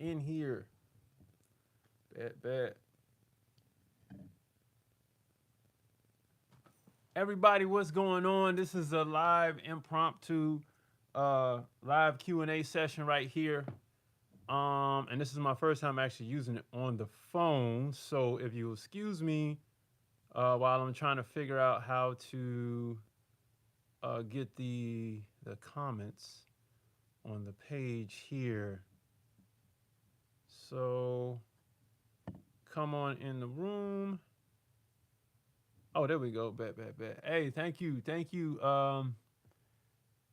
in here. Bet. Everybody, what's going on? This is a live impromptu live Q&A session right here. And this is my first time actually using it on the phone. So if you excuse me while I'm trying to figure out how to get the comments on the page here. So come on in the room. Oh, there we go. Bet. Hey, thank you. I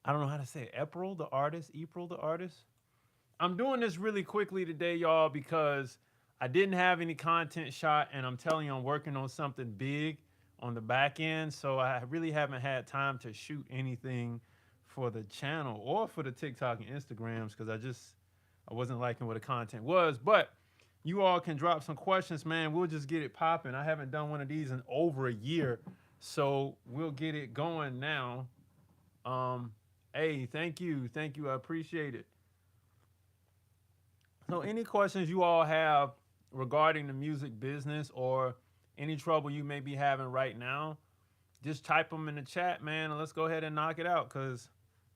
don't know how to say it. April the artist. I'm doing this really quickly today, y'all, because I didn't have any content shot, and I'm telling you, I'm working on something big on the back end. So I really haven't had time to shoot anything for the channel or for the TikTok and Instagrams because I wasn't liking what the content was. But you all can drop some questions, man. We'll just get it popping. I haven't done one of these in over a year, so we'll get it going now. Hey, thank you. I appreciate it. So any questions you all have regarding the music business or any trouble you may be having right now, just type them in the chat, man, and let's go ahead and knock it out because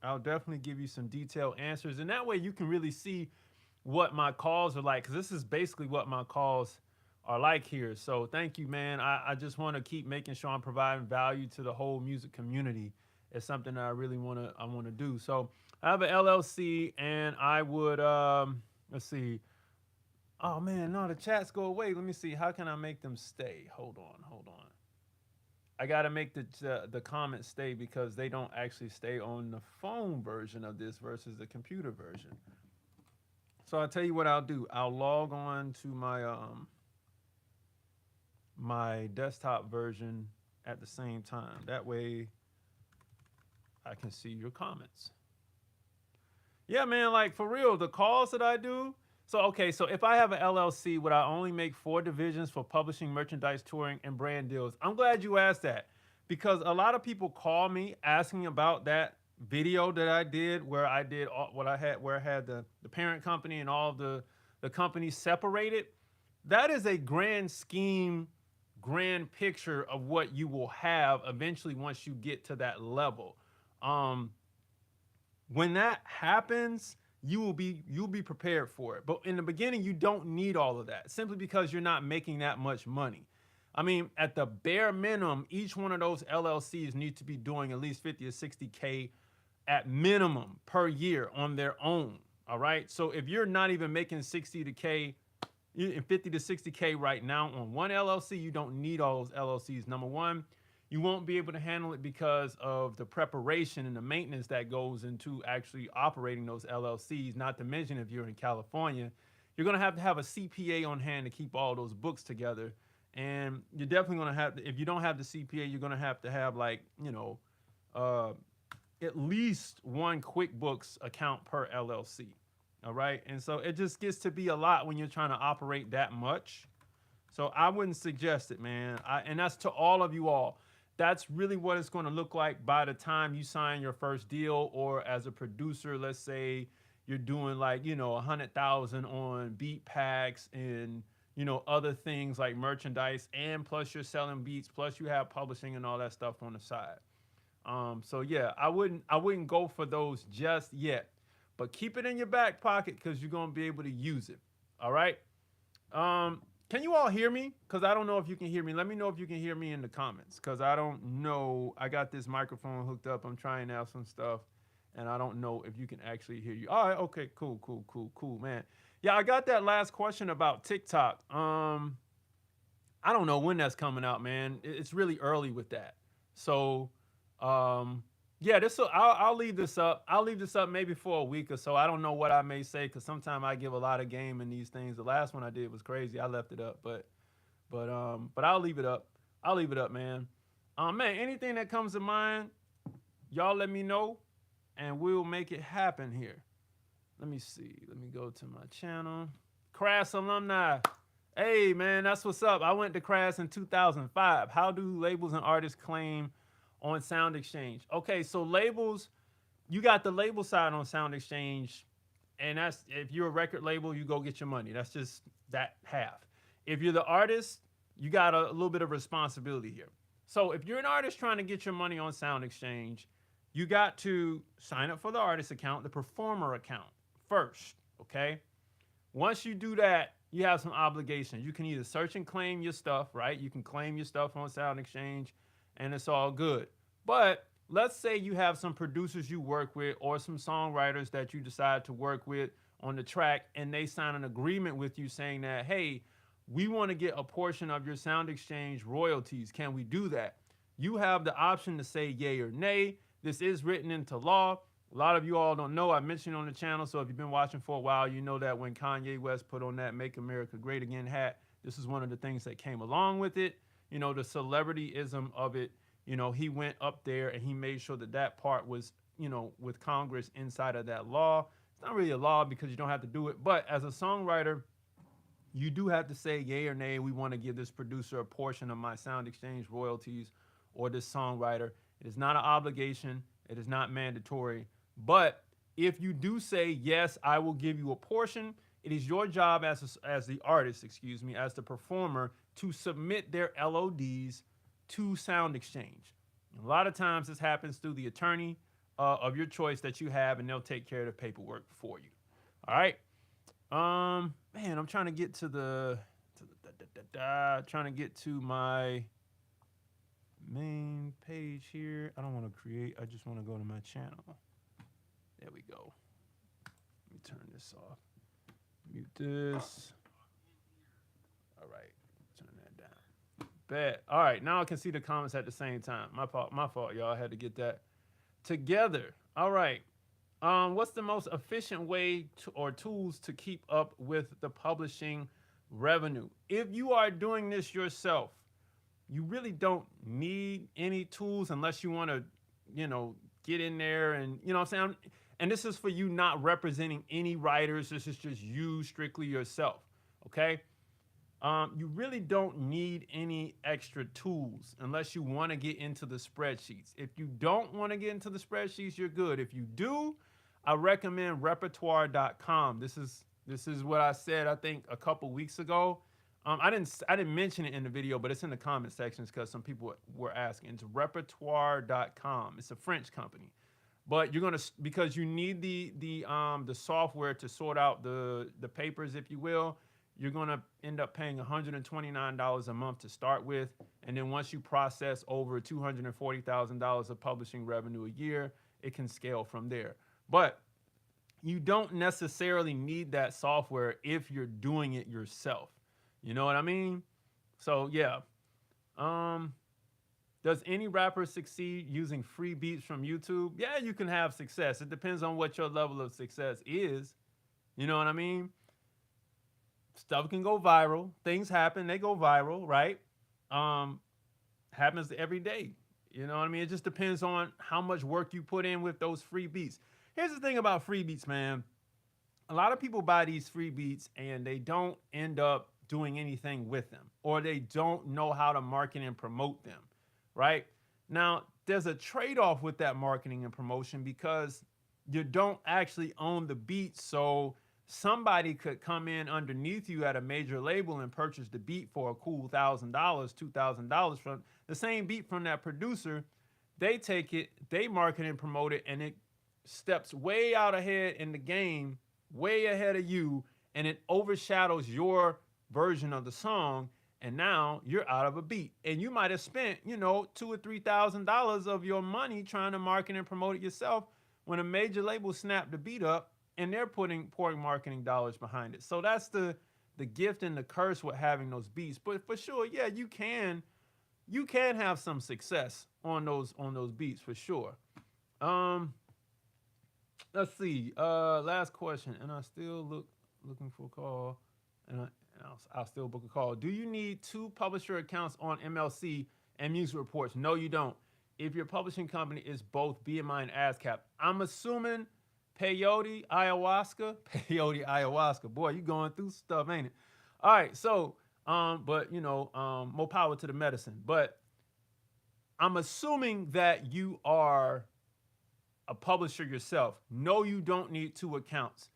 I'll definitely give you some detailed answers. And that way you can really see what my calls are like, because this is basically what my calls are like here. So thank you, man. I just want to keep making sure I'm providing value to the whole music community. It's something that I really want to do. So I have an LLC, and I would let's see. Oh man, no, the chats go away. Let me see. How can I make them stay? Hold on. I gotta make the comments stay because they don't actually stay on the phone version of this versus the computer version. So I'll tell you what I'll do. I'll log on to my my desktop version at the same time. That way I can see your comments. Yeah, man, like for real, the calls that I do. So, okay, so if I have an LLC, would I only make 4 divisions for publishing, merchandise, touring, and brand deals? I'm glad you asked that because a lot of people call me asking about that video that I did where I did what I had, where I had the parent company and all of the companies separated. That is a grand scheme, grand picture of what you will have eventually once you get to that level. When that happens, you'll be prepared for it. But in the beginning, you don't need all of that simply because you're not making that much money. I mean, at the bare minimum, each one of those LLCs need to be doing at least 50 to 60K at minimum per year on their own. All right. So if you're not even making 50 to 60K right now on one LLC, you don't need all those LLCs. Number one, you won't be able to handle it because of the preparation and the maintenance that goes into actually operating those LLCs. Not to mention, if you're in California, you're going to have a CPA on hand to keep all those books together. And you're definitely going to have, if you don't have the CPA, you're going to have like, at least one QuickBooks account per LLC. All right. And so it just gets to be a lot when you're trying to operate that much. So I wouldn't suggest it, man. And that's to all of you all. That's really what it's going to look like by the time you sign your first deal, or as a producer, let's say you're doing like, 100,000 on beat packs and, other things like merchandise, and plus you're selling beats, plus you have publishing and all that stuff on the side. So yeah, I wouldn't go for those just yet, but keep it in your back pocket because you're going to be able to use it. All right. Can you all hear me? Because I don't know if you can hear me. Let me know if you can hear me in the comments, because I don't know. I got this microphone hooked up. I'm trying out some stuff, and I don't know if you can actually hear you. All right. Okay. Cool, man. Yeah, I got that last question about TikTok. I don't know when that's coming out, man. It's really early with that. So, yeah, I'll leave this up. I'll leave this up maybe for a week or so. I don't know what I may say because sometimes I give a lot of game in these things. The last one I did was crazy. I left it up, but I'll leave it up. I'll leave it up, man. Man, anything that comes to mind, y'all let me know, and we'll make it happen here. Let me see. Let me go to my channel. Crass alumni. Hey, man, that's what's up. I went to Crass in 2005. How do labels and artists claim on Sound Exchange? Okay, so labels, you got the label side on Sound Exchange. And that's, if you're a record label, you go get your money. That's just that half. If you're the artist, you got a little bit of responsibility here. So if you're an artist trying to get your money on Sound Exchange, you got to sign up for the artist account, the performer account first. Okay. Once you do that, you have some obligations. You can either search and claim your stuff, right? You can claim your stuff on Sound Exchange and it's all good. But let's say you have some producers you work with or some songwriters that you decide to work with on the track, and they sign an agreement with you saying that, hey, we want to get a portion of your Sound Exchange royalties. Can we do that? You have the option to say yay or nay. This is written into law. A lot of you all don't know. I mentioned on the channel, so if you've been watching for a while, you know that when Kanye West put on that Make America Great Again hat, this is one of the things that came along with it. You know, the celebrityism of it. You know, he went up there and he made sure that that part was, you know, with Congress inside of that law. It's not really a law because you don't have to do it. But as a songwriter, you do have to say yay or nay. We want to give this producer a portion of my Sound Exchange royalties, or this songwriter. It is not an obligation. It is not mandatory. But if you do say, yes, I will give you a portion, it is your job as the artist, as the performer, to submit their LODs to Sound Exchange. A lot of times this happens through the attorney of your choice that you have, and they'll take care of the paperwork for you. All right. Man, I'm trying to get to trying to get to my main page here. I don't want to create. I just want to go to my channel. There we go. Let me turn this off. Mute this. All right. Turn that down. Bet. All right. Now I can see the comments at the same time. My fault, y'all. I had to get that together. All right. What's the most efficient way or tools to keep up with the publishing revenue? If you are doing this yourself, you really don't need any tools unless you want to, you know, get in there and, you know what I'm saying? And this is for you not representing any writers. This is just you, strictly yourself, okay? You really don't need any extra tools unless you want to get into the spreadsheets. If you don't want to get into the spreadsheets, you're good. If you do, I recommend repertoire.com. This is what I said, I think, a couple weeks ago. I didn't mention it in the video, but it's in the comment sections because some people were asking. It's repertoire.com. It's a French company. But you're gonna, because you need the software to sort out the papers, if you will. You're gonna end up paying $129 a month to start with, and then once you process over $240,000 of publishing revenue a year, it can scale from there. But you don't necessarily need that software if you're doing it yourself. You know what I mean? So yeah. Does any rapper succeed using free beats from YouTube? Yeah, you can have success. It depends on what your level of success is. You know what I mean? Stuff can go viral. Things happen, they go viral, right? Happens every day. You know what I mean? It just depends on how much work you put in with those free beats. Here's the thing about free beats, man. A lot of people buy these free beats and they don't end up doing anything with them, or they don't know how to market and promote them. Right? Now, there's a trade-off with that marketing and promotion because you don't actually own the beat. So somebody could come in underneath you at a major label and purchase the beat for a cool $1,000, $2,000 from the same beat from that producer. They take it, they market and promote it, and it steps way out ahead in the game, way ahead of you, and it overshadows your version of the song. And now you're out of a beat, and you might have spent, you know, $2,000 or $3,000 of your money trying to market and promote it yourself, when a major label snapped the beat up and they're pouring marketing dollars behind it. So that's the gift and the curse with having those beats. But for sure, yeah, you can have some success on those beats for sure. Let's see. Last question, and I still looking for a call, and I'll still book a call. Do you need 2 publisher accounts on MLC and music reports? No, you don't. If your publishing company is both BMI and ASCAP, I'm assuming peyote, ayahuasca. Boy, you going through stuff, ain't it? All right, so, but you know, more power to the medicine. But I'm assuming that you are a publisher yourself. No, you don't need 2 accounts.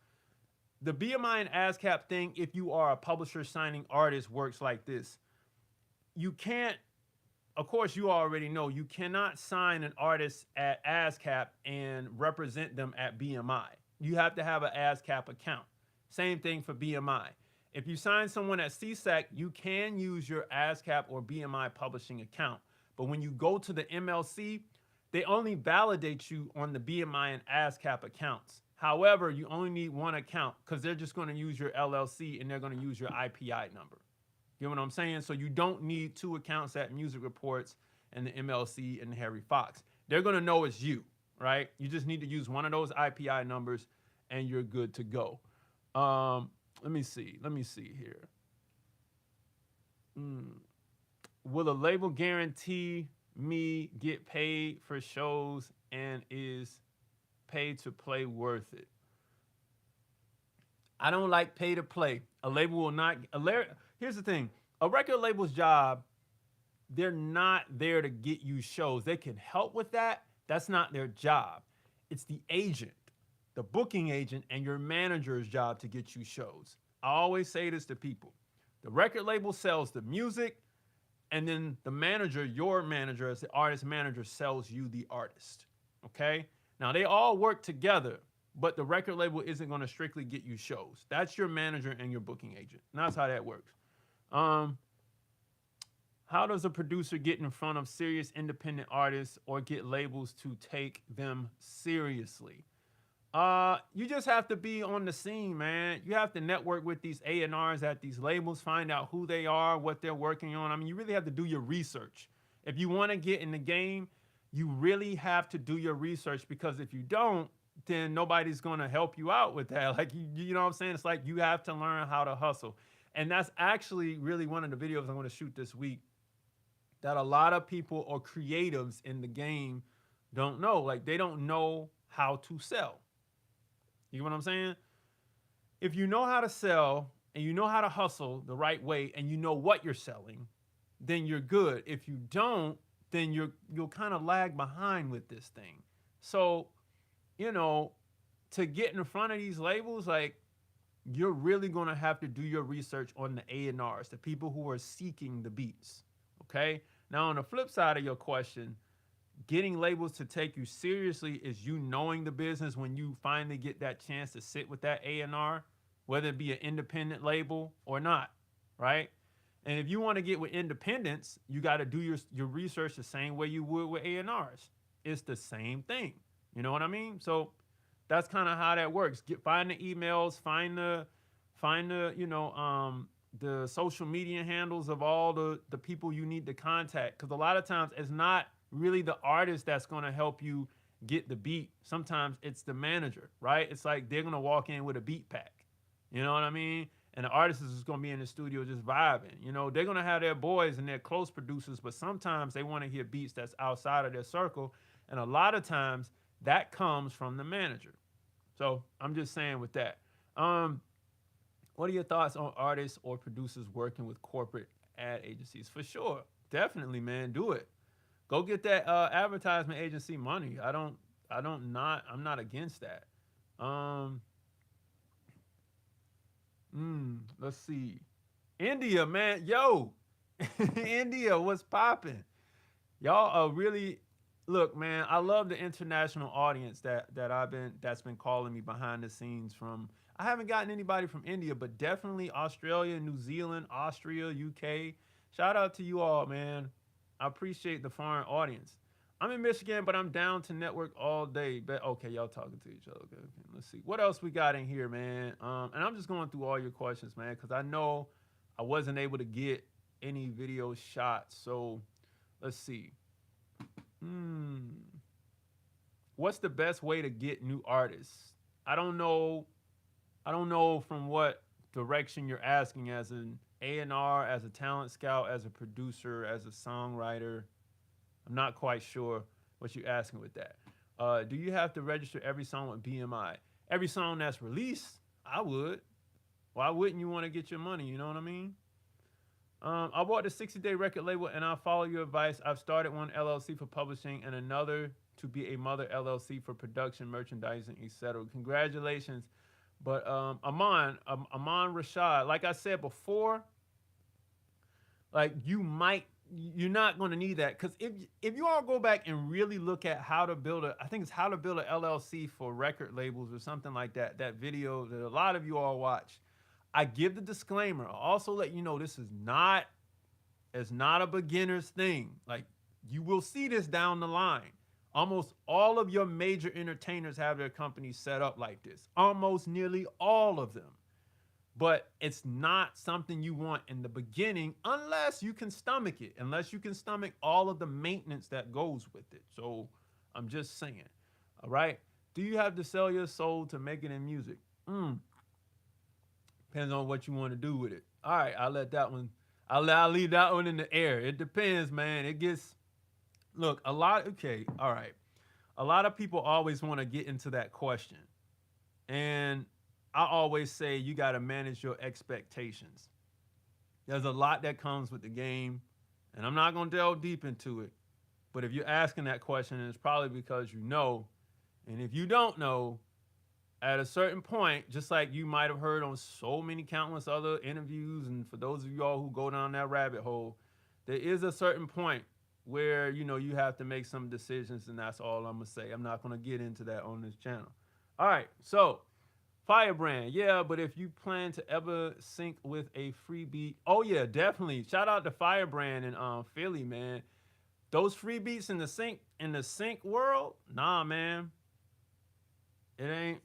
The BMI and ASCAP thing, if you are a publisher signing artist, works like this. You can't, of course, you already know, you cannot sign an artist at ASCAP and represent them at BMI. You have to have an ASCAP account. Same thing for BMI. If you sign someone at CSAC, you can use your ASCAP or BMI publishing account. But when you go to the MLC, they only validate you on the BMI and ASCAP accounts. However, you only need one account because they're just going to use your LLC and they're going to use your IPI number. You know what I'm saying? So you don't need two accounts at Music Reports and the MLC and Harry Fox. They're going to know it's you, right? You just need to use one of those IPI numbers and you're good to go. Let me see here. Will a label guarantee me get paid for shows, and is pay to play worth it? I don't like pay to play. A label will not. Here's the thing: a record label's job, they're not there to get you shows. They can help with that. That's not their job. It's the agent, the booking agent, and your manager's job to get you shows. I always say this to people: the record label sells the music, and then the manager, your manager as the artist manager, sells you the artist. Okay? Now they all work together, but the record label isn't going to strictly get you shows. That's your manager and your booking agent. And that's how that works. How does a producer get in front of serious independent artists or get labels to take them seriously? You just have to be on the scene, man. You have to network with these A&Rs at these labels, find out who they are, what they're working on. I mean, you really have to do your research. If you want to get in the game, you really have to do your research, because if you don't, then nobody's going to help you out with that. Like, you know what I'm saying? It's like you have to learn how to hustle. And that's actually really one of the videos I'm going to shoot this week that a lot of people or creatives in the game don't know. Like, they don't know how to sell. You know what I'm saying? If you know how to sell and you know how to hustle the right way and you know what you're selling, then you're good. If you don't, then you'll kind of lag behind with this thing. So, you know, to get in front of these labels, like, you're really going to have to do your research on the A&Rs, the people who are seeking the beats. Okay? Now, on the flip side of your question, getting labels to take you seriously is you knowing the business when you finally get that chance to sit with that A&R, whether it be an independent label or not, right? And if you want to get with independents, you got to do your research the same way you would with A&Rs. It's the same thing. You know what I mean? So that's kind of how that works. Find the emails, find the the social media handles of all the people you need to contact. Because a lot of times it's not really the artist that's going to help you get the beat. Sometimes it's the manager, right? It's like they're going to walk in with a beat pack. You know what I mean? And the artist is just going to be in the studio just vibing. You know, they're going to have their boys and their close producers, but sometimes they want to hear beats that's outside of their circle. And a lot of times that comes from the manager. So I'm just saying with that. What are your thoughts on artists or producers working with corporate ad agencies? For sure. Definitely, man. Do it. Go get that advertisement agency money. I'm not against that. Let's see. India, man. Yo. India, what's popping? Y'all are really, look, man, I love the international audience that's been calling me behind the scenes from. I haven't gotten anybody from India, but definitely Australia, New Zealand, Austria, UK. Shout out to you all, man. I appreciate the foreign audience. I'm in Michigan, but I'm down to network all day. But okay, y'all talking to each other. Okay, let's see. What else we got in here, man? And I'm just going through all your questions, man, because I know I wasn't able to get any video shots. So let's see. What's the best way to get new artists? I don't know from what direction you're asking, as an A&R, as a talent scout, as a producer, as a songwriter. I'm not quite sure what you're asking with that. Do you have to register every song with BMI? Every song that's released, I would. Why wouldn't you want to get your money? You know what I mean? I bought the 60-day record label and I'll follow your advice. I've started one LLC for publishing and another to be a mother LLC for production, merchandising, etc. Congratulations. But Amon Rashad, like I said before, like you're not going to need that because if you all go back and really look at how to build a, I think it's how to build a LLC for record labels or something like that. That video that a lot of you all watch, I give the disclaimer. I also let you know this is not, it's not a beginner's thing. Like you will see this down the line. Almost all of your major entertainers have their companies set up like this. Almost nearly all of them. But it's not something you want in the beginning unless you can stomach it, unless you can stomach all of the maintenance that goes with it. So I'm just saying. All right. Do you have to sell your soul to make it in music? Depends on what you want to do with it. All right, I'll let that one. I'll leave that one in the air. It depends, man. It gets, look, a lot. Okay, all right. A lot of people always want to get into that question, and I always say you got to manage your expectations. There's a lot that comes with the game, and I'm not going to delve deep into it. But if you're asking that question, it's probably because you know. And if you don't know, at a certain point, just like you might have heard on so many countless other interviews, and for those of y'all who go down that rabbit hole, there is a certain point where you have to make some decisions, and that's all I'm gonna say. I'm not gonna get into that on this channel. All right, so Firebrand, yeah, but if you plan to ever sync with a free beat, oh yeah, definitely. Shout out to Firebrand in Philly, man. Those free beats in the sync world, nah, man, it ain't.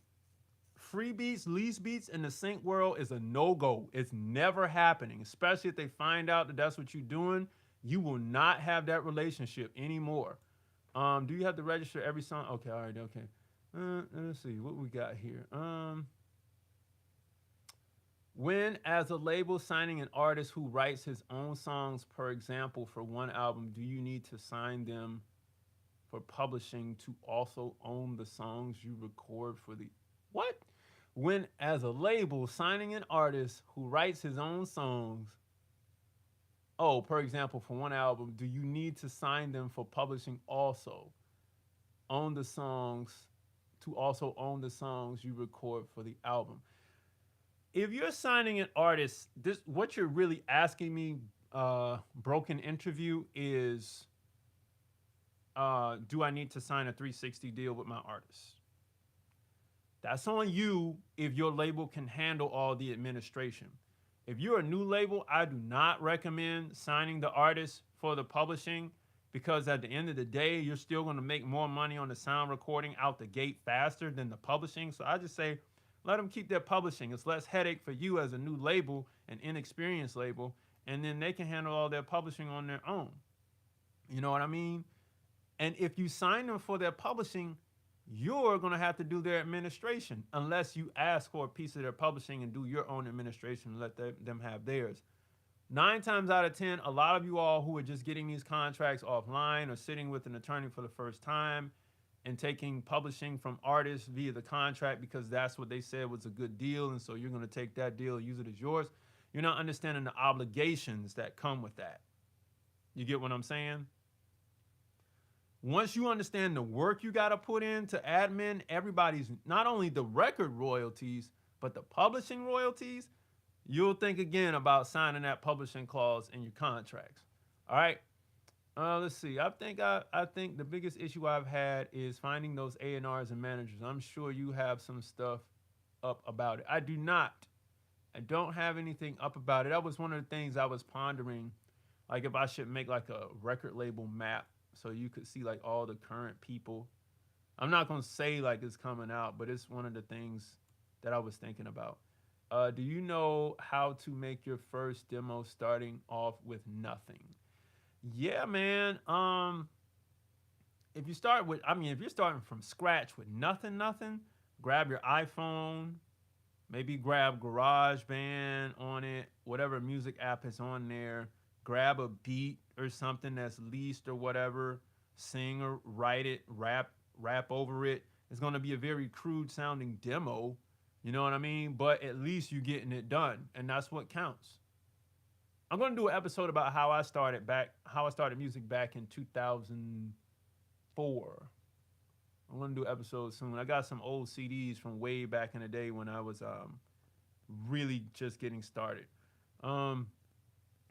Free beats, lease beats in the sync world is a no-go. It's never happening, especially if they find out that that's what you're doing. You will not have that relationship anymore. Do you have to register every song? Okay, all right, okay. Let's see what we got here. When, as a label signing an artist who writes his own songs, for example, for one album, do you need to sign them for publishing to also own the songs you record for the what? When, as a label signing an artist who writes his own songs, oh, for example, for one album, do you need to sign them for publishing also? Own the songs to also own the songs you record for the album. If you're signing an artist, this what you're really asking me, broken interview, is do I need to sign a 360 deal with my artist? That's on you if your label can handle all the administration. If you're a new label, I do not recommend signing the artist for the publishing because at the end of the day, you're still going to make more money on the sound recording out the gate faster than the publishing. So I just say, let them keep their publishing. It's less headache for you as a new label, an inexperienced label, and then they can handle all their publishing on their own. You know what I mean? And if you sign them for their publishing, you're going to have to do their administration unless you ask for a piece of their publishing and do your own administration and let them have theirs. 9 times out of 10, a lot of you all who are just getting these contracts offline or sitting with an attorney for the first time and taking publishing from artists via the contract because that's what they said was a good deal, and so you're going to take that deal, use it as yours. You're not understanding the obligations that come with that. You get what I'm saying? Once you understand the work you got to put in to admin everybody's, not only the record royalties, but the publishing royalties, you'll think again about signing that publishing clause in your contracts. All right. Let's see. I think the biggest issue I've had is finding those A&Rs and managers. I'm sure you have some stuff up about it. I do not. I don't have anything up about it. That was one of the things I was pondering, like if I should make like a record label map so you could see like all the current people. I'm not going to say like it's coming out, but it's one of the things that I was thinking about. Do you know how to make your first demo starting off with nothing? Yeah, man. If you're starting from scratch with nothing, grab your iPhone, maybe grab GarageBand on it, whatever music app is on there. Grab a beat or something that's leased or whatever, sing or write it, rap over it. It's going to be a very crude sounding demo, you know what I mean? But at least you're getting it done, and that's what counts. I'm going to do an episode about how I started music back in 2004. I'm gonna do episodes soon. I got some old CDs from way back in the day when I was really just getting started. Um,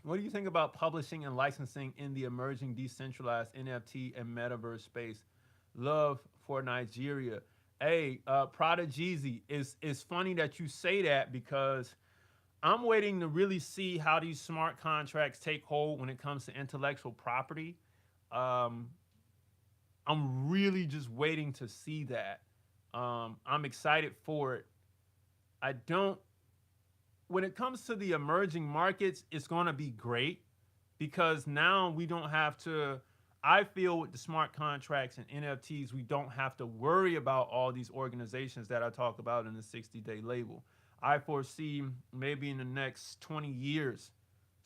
what do you think about publishing and licensing in the emerging decentralized NFT and metaverse space? Love for Nigeria. Hey, Prodigy, it's funny that you say that because I'm waiting to really see how these smart contracts take hold when it comes to intellectual property. Um, I'm really just waiting to see that. I'm excited for it. I don't. When it comes to the emerging markets, it's going to be great because now we don't have to. I feel with the smart contracts and NFTs, we don't have to worry about all these organizations that I talk about in the 60-day label. I foresee maybe in the next 20 years,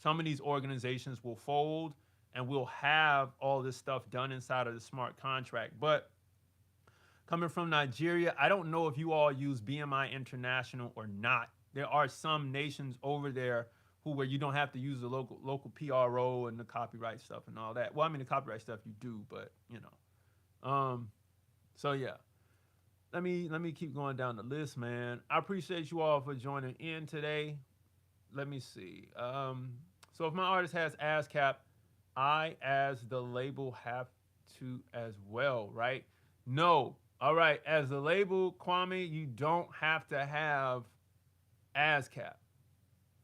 some of these organizations will fold and we'll have all this stuff done inside of the smart contract. But coming from Nigeria, I don't know if you all use BMI International or not. There are some nations over there where you don't have to use the local PRO and the copyright stuff and all that. Well, I mean the copyright stuff you do, but you know. So yeah. Let me keep going down the list, man. I appreciate you all for joining in today. Let me see. So if my artist has ASCAP, I as the label have to as well, right? No. All right. As the label, Kwame, you don't have to have ASCAP.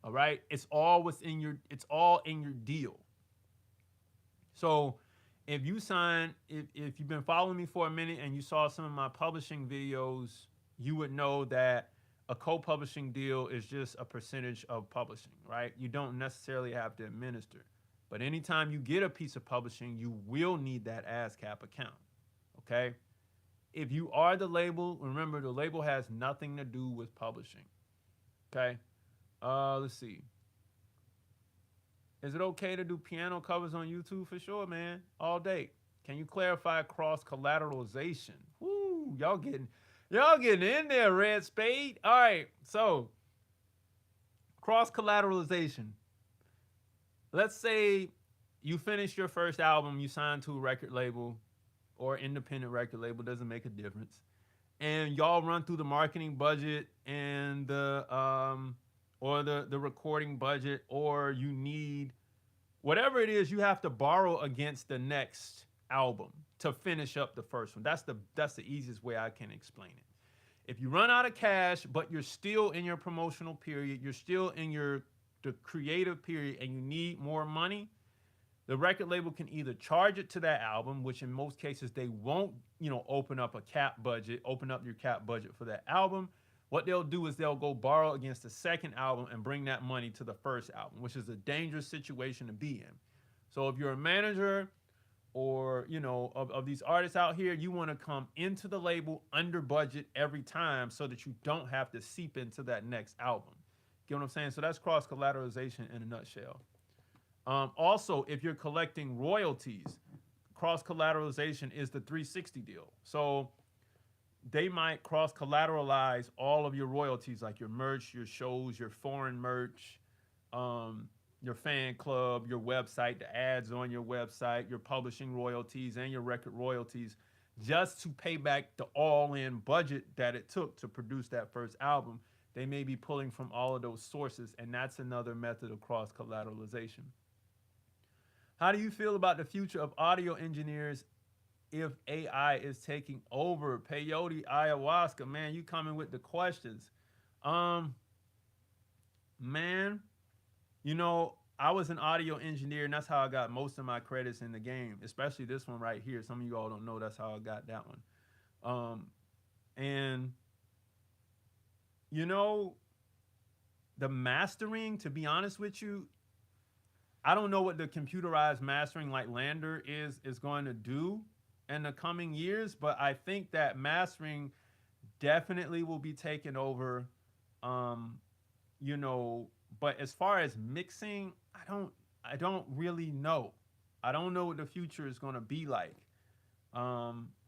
All right. It's all in your deal. So if you sign, if you've been following me for a minute and you saw some of my publishing videos, you would know that a co-publishing deal is just a percentage of publishing, right? You don't necessarily have to administer. But anytime you get a piece of publishing, you will need that ASCAP account, okay? If you are the label, remember the label has nothing to do with publishing, okay? Let's see. Is it okay to do piano covers on YouTube? For sure, man. All day. Can you clarify cross-collateralization? Woo, y'all getting in there, Red Spade. All right, so cross-collateralization. Let's say you finish your first album, you sign to a record label or independent record label, doesn't make a difference. And y'all run through the marketing budget and the recording budget, or you need whatever it is you have to borrow against the next album to finish up the first one. That's the easiest way I can explain it. If you run out of cash, but you're still in your promotional period, you're still in the creative period, and you need more money, the record label can either charge it to that album, which in most cases they won't, open up your cap budget for that album. What they'll do is they'll go borrow against the second album and bring that money to the first album, which is a dangerous situation to be in. So if you're a manager or, of these artists out here, you want to come into the label under budget every time so that you don't have to seep into that next album. Get what I'm saying? So that's cross-collateralization in a nutshell. Also, if you're collecting royalties, cross-collateralization is the 360 deal. So they might cross-collateralize all of your royalties, like your merch, your shows, your foreign merch, your fan club, your website, the ads on your website, your publishing royalties, and your record royalties, just to pay back the all-in budget that it took to produce that first album. They may be pulling from all of those sources, and that's another method of cross-collateralization. How do you feel about the future of audio engineers if AI is taking over? Peyote Ayahuasca, man, you coming with the questions. Man, I was an audio engineer, and that's how I got most of my credits in the game, especially this one right here. Some of you all don't know that's how I got that one. And the mastering, to be honest with you, I don't know what the computerized mastering like Lander is going to do in the coming years, but I think that mastering definitely will be taken over. But as far as mixing, I don't really know. I don't know what the future is going to be like.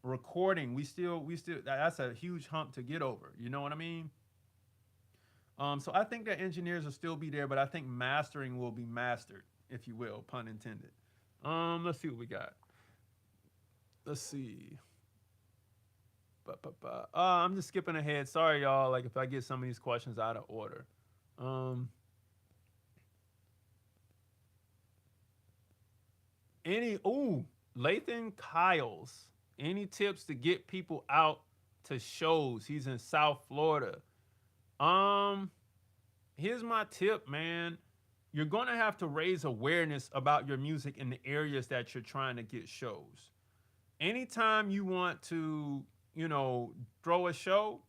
Recording, we still that's a huge hump to get over. You know what I mean? So I think that engineers will still be there, but I think mastering will be mastered, if you will, pun intended. Let's see what we got. Let's see. I'm just skipping ahead. Sorry, y'all. Like if I get some of these questions out of order. Um, any Lathan Kyles. Any tips to get people out to shows? He's in South Florida. Um, Here's my tip, man. You're gonna have to raise awareness about your music in the areas that you're trying to get shows. Anytime you want to, you know, throw a show,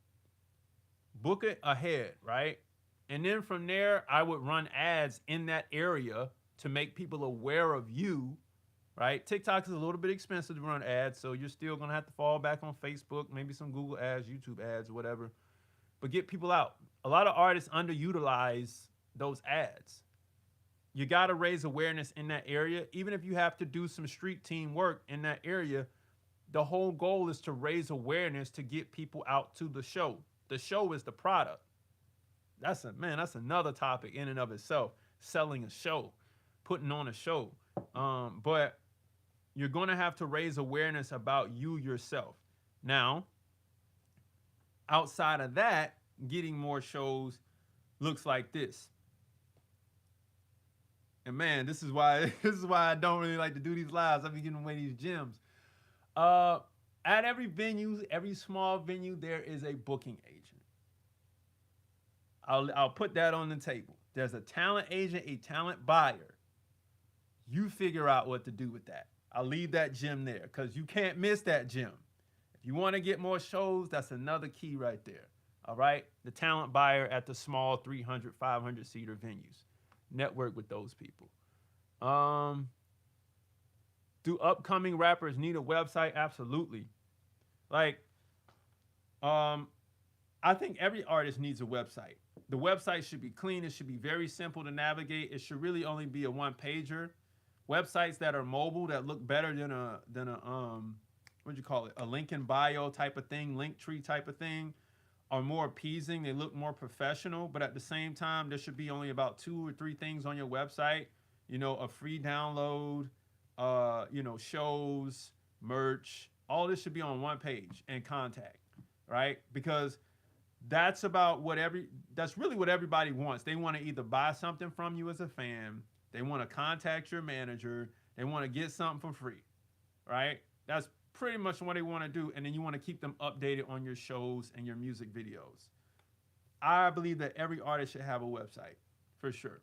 book it ahead, right? And then from there, I would run ads in that area to make people aware of you, right? TikTok is a little bit expensive to run ads, so you're still gonna have to fall back on Facebook, maybe some Google ads, YouTube ads, whatever. But get people out. A lot of artists underutilize those ads. You got to raise awareness in that area, even if you have to do some street team work in that area. The whole goal is to raise awareness to get people out to the show. The show is the product. That's another topic in and of itself. Selling a show, putting on a show. But you're going to have to raise awareness about you yourself. Now, outside of that, getting more shows looks like this. And man, this is why I don't really like to do these lives. I be giving away these gems. At every venue, every small venue, there is a booking agent. I'll put that on the table. There's a talent agent, a talent buyer. You figure out what to do with that. I'll leave that gem there because you can't miss that gem. If you want to get more shows, that's another key right there. All right? The talent buyer at the small 300, 500 seater venues. Network with those people. Do upcoming rappers need a website? Absolutely. Like, I think every artist needs a website. The website should be clean. It should be very simple to navigate. It should really only be a one pager. Websites that are mobile that look better than a what'd you call it? A link in bio type of thing, link tree type of thing, are more appeasing. They look more professional, but at the same time, there should be only about 2 or 3 things on your website. You know, a free download, shows, merch. All this should be on one page and contact, right? Because that's really what everybody wants. They want to either buy something from you as a fan, they want to contact your manager, they want to get something for free, right? That's pretty much what they want to do. And then you want to keep them updated on your shows and your music videos. I believe that every artist should have a website for sure.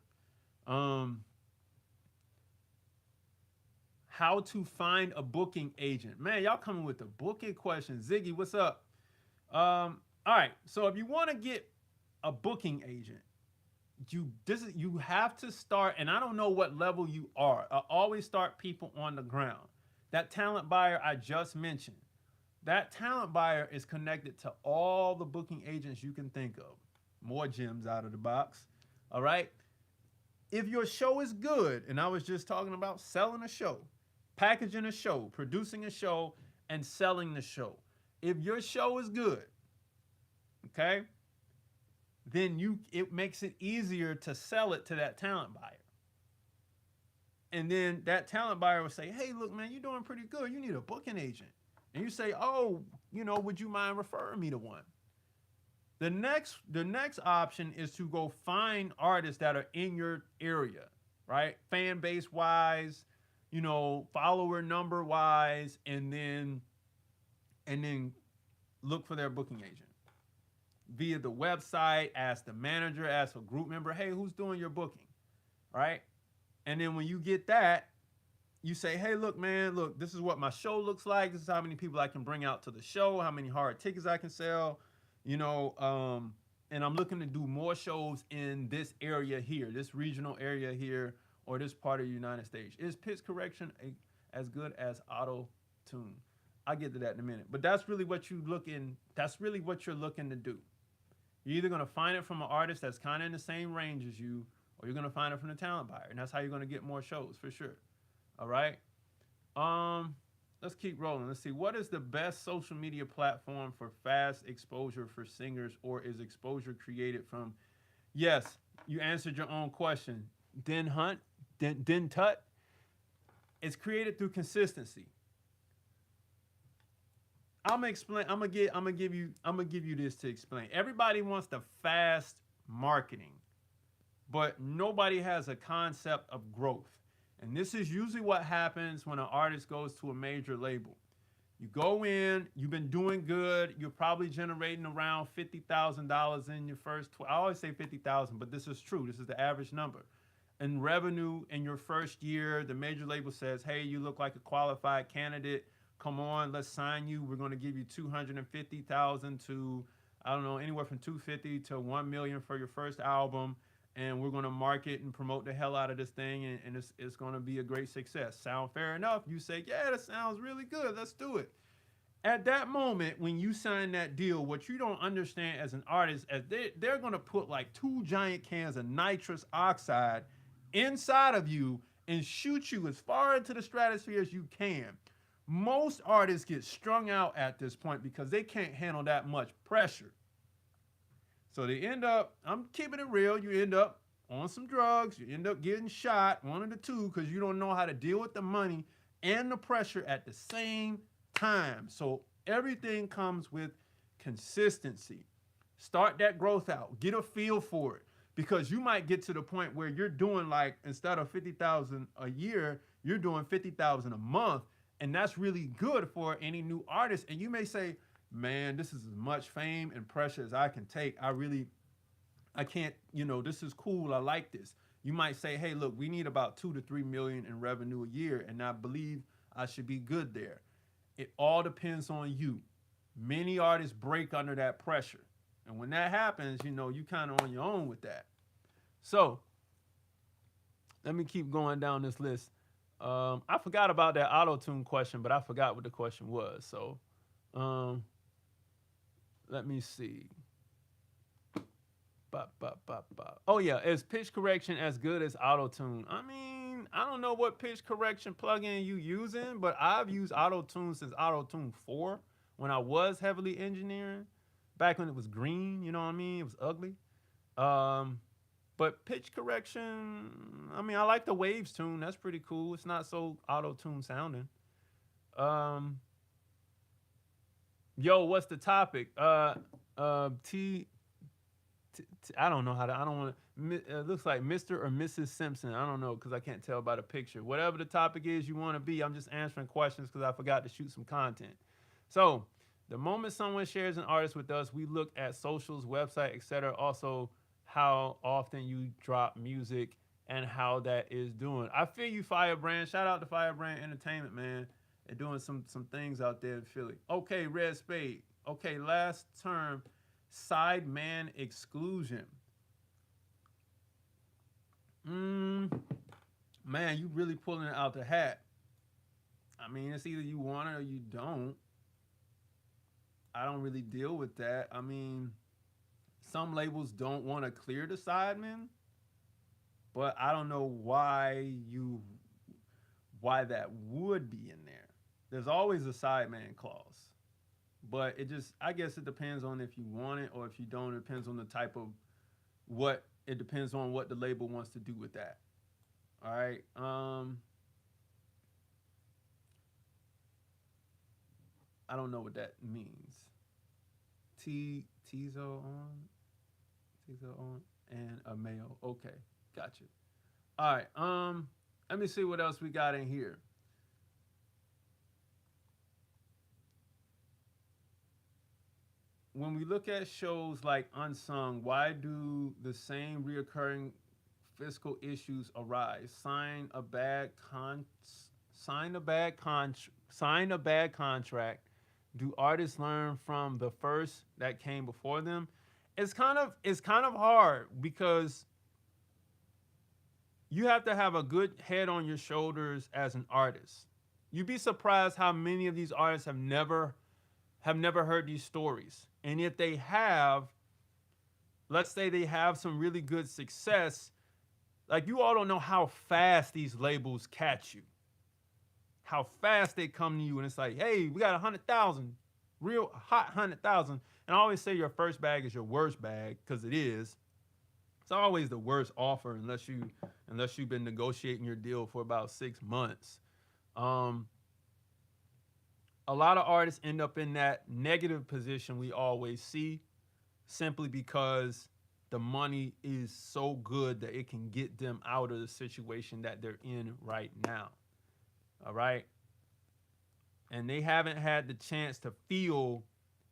How to find a booking agent. Man, y'all coming with the booking questions. Ziggy, what's up? All right. So if you want to get a booking agent, you have to start, and I don't know what level you are. I always start people on the ground. That talent buyer I just mentioned, that talent buyer is connected to all the booking agents you can think of. More gems out of the box. All right. If your show is good, and I was just talking about selling a show, packaging a show, producing a show, and selling the show. If your show is good, okay, then it makes it easier to sell it to that talent buyer. And then that talent buyer will say, hey, look, man, you're doing pretty good. You need a booking agent. And you say, oh, would you mind referring me to one? The next option is to go find artists that are in your area, right? Fan base wise, follower number wise, and then look for their booking agent. Via the website, ask the manager, ask a group member, hey, who's doing your booking, right? And then when you get that, you say, hey, look, man, this is what my show looks like. This is how many people I can bring out to the show, how many hard tickets I can sell, and I'm looking to do more shows in this area here, this regional area here, or this part of the United States. Is pitch correction as good as auto-tune? I'll get to that in a minute. But that's really what you're looking to do. You're either going to find it from an artist that's kind of in the same range as you, or you're going to find it from the talent buyer. And that's how you're going to get more shows for sure. All right. Let's keep rolling. Let's see. What is the best social media platform for fast exposure for singers, or is exposure created from? Yes, you answered your own question. Den Tut. It's created through consistency. I'm gonna give you this to explain. Everybody wants the fast marketing, but nobody has a concept of growth. And this is usually what happens when an artist goes to a major label. You go in, you've been doing good, you're probably generating around $50,000 in your first. I always say 50,000, but this is true. This is the average number. In revenue in your first year, the major label says, "Hey, you look like a qualified candidate. Come on, let's sign you. We're going to give you 250,000 to, I don't know, anywhere from 250 to 1 million for your first album, and we're going to market and promote the hell out of this thing, and it's going to be a great success." Sound fair enough? You say, "Yeah, that sounds really good. Let's do it." At that moment, when you sign that deal, what you don't understand as an artist, as they're going to put like 2 giant cans of nitrous oxide inside of you and shoot you as far into the stratosphere as you can. Most artists get strung out at this point because they can't handle that much pressure. So they end up, I'm keeping it real, you end up on some drugs, you end up getting shot, one of the two, because you don't know how to deal with the money and the pressure at the same time. So everything comes with consistency. Start that growth out. Get a feel for it. Because you might get to the point where you're doing, like, instead of 50,000 a year, you're doing 50,000 a month. And that's really good for any new artist. And you may say, "Man, this is as much fame and pressure as I can take. I can't, this is cool. I like this." You might say, "Hey, look, we need about 2 to 3 million in revenue a year, and I believe I should be good there." It all depends on you. Many artists break under that pressure. And when that happens, you kind of on your own with that. So let me keep going down this list. I forgot about that auto-tune question, but I forgot what the question was. So let me see. Oh, yeah. Is pitch correction as good as auto-tune? I mean, I don't know what pitch correction plugin you using, but I've used auto-tune since auto-tune 4 when I was heavily engineering. Back when it was green, you know what I mean? It was ugly. But pitch correction, I mean, I like the Waves tune. That's pretty cool. It's not so auto-tune sounding. Yo, what's the topic? I don't know how to, I don't want to, it looks like Mr. or Mrs. Simpson. I don't know because I can't tell by the picture. Whatever the topic is you want to be, I'm just answering questions because I forgot to shoot some content. So, the moment someone shares an artist with us, we look at socials, website, etc. Also, how often you drop music and how that is doing. I feel you, Firebrand. Shout out to Firebrand Entertainment, man. They're doing some things out there in Philly. Okay, Red Spade. Okay, last term, Sideman exclusion. Man, you really pulling it out the hat. I mean, it's either you want it or you don't. I don't really deal with that. I mean, some labels don't want to clear the Sidemen, but I don't know why that would be in there. There's always a Sideman clause, but I guess it depends on if you want it or if you don't. It depends on the type of it depends on what the label wants to do with that. All right. I don't know what that means. Tizo on, and a male. Okay, gotcha. All right. Let me see what else we got in here. When we look at shows like Unsung, why do the same reoccurring fiscal issues arise? Sign a bad contract. Do artists learn from the first that came before them? It's kind of hard because you have to have a good head on your shoulders as an artist. You'd be surprised how many of these artists have never heard these stories. And if they have, let's say they have some really good success, like, you all don't know how fast these labels catch you. How fast they come to you and it's like, "Hey, we got 100,000, real hot 100,000." And I always say your first bag is your worst bag because it is. It's always the worst offer unless you've been negotiating your deal for about 6 months. A lot of artists end up in that negative position we always see, simply because the money is so good that it can get them out of the situation that they're in right now. All right. And they haven't had the chance to feel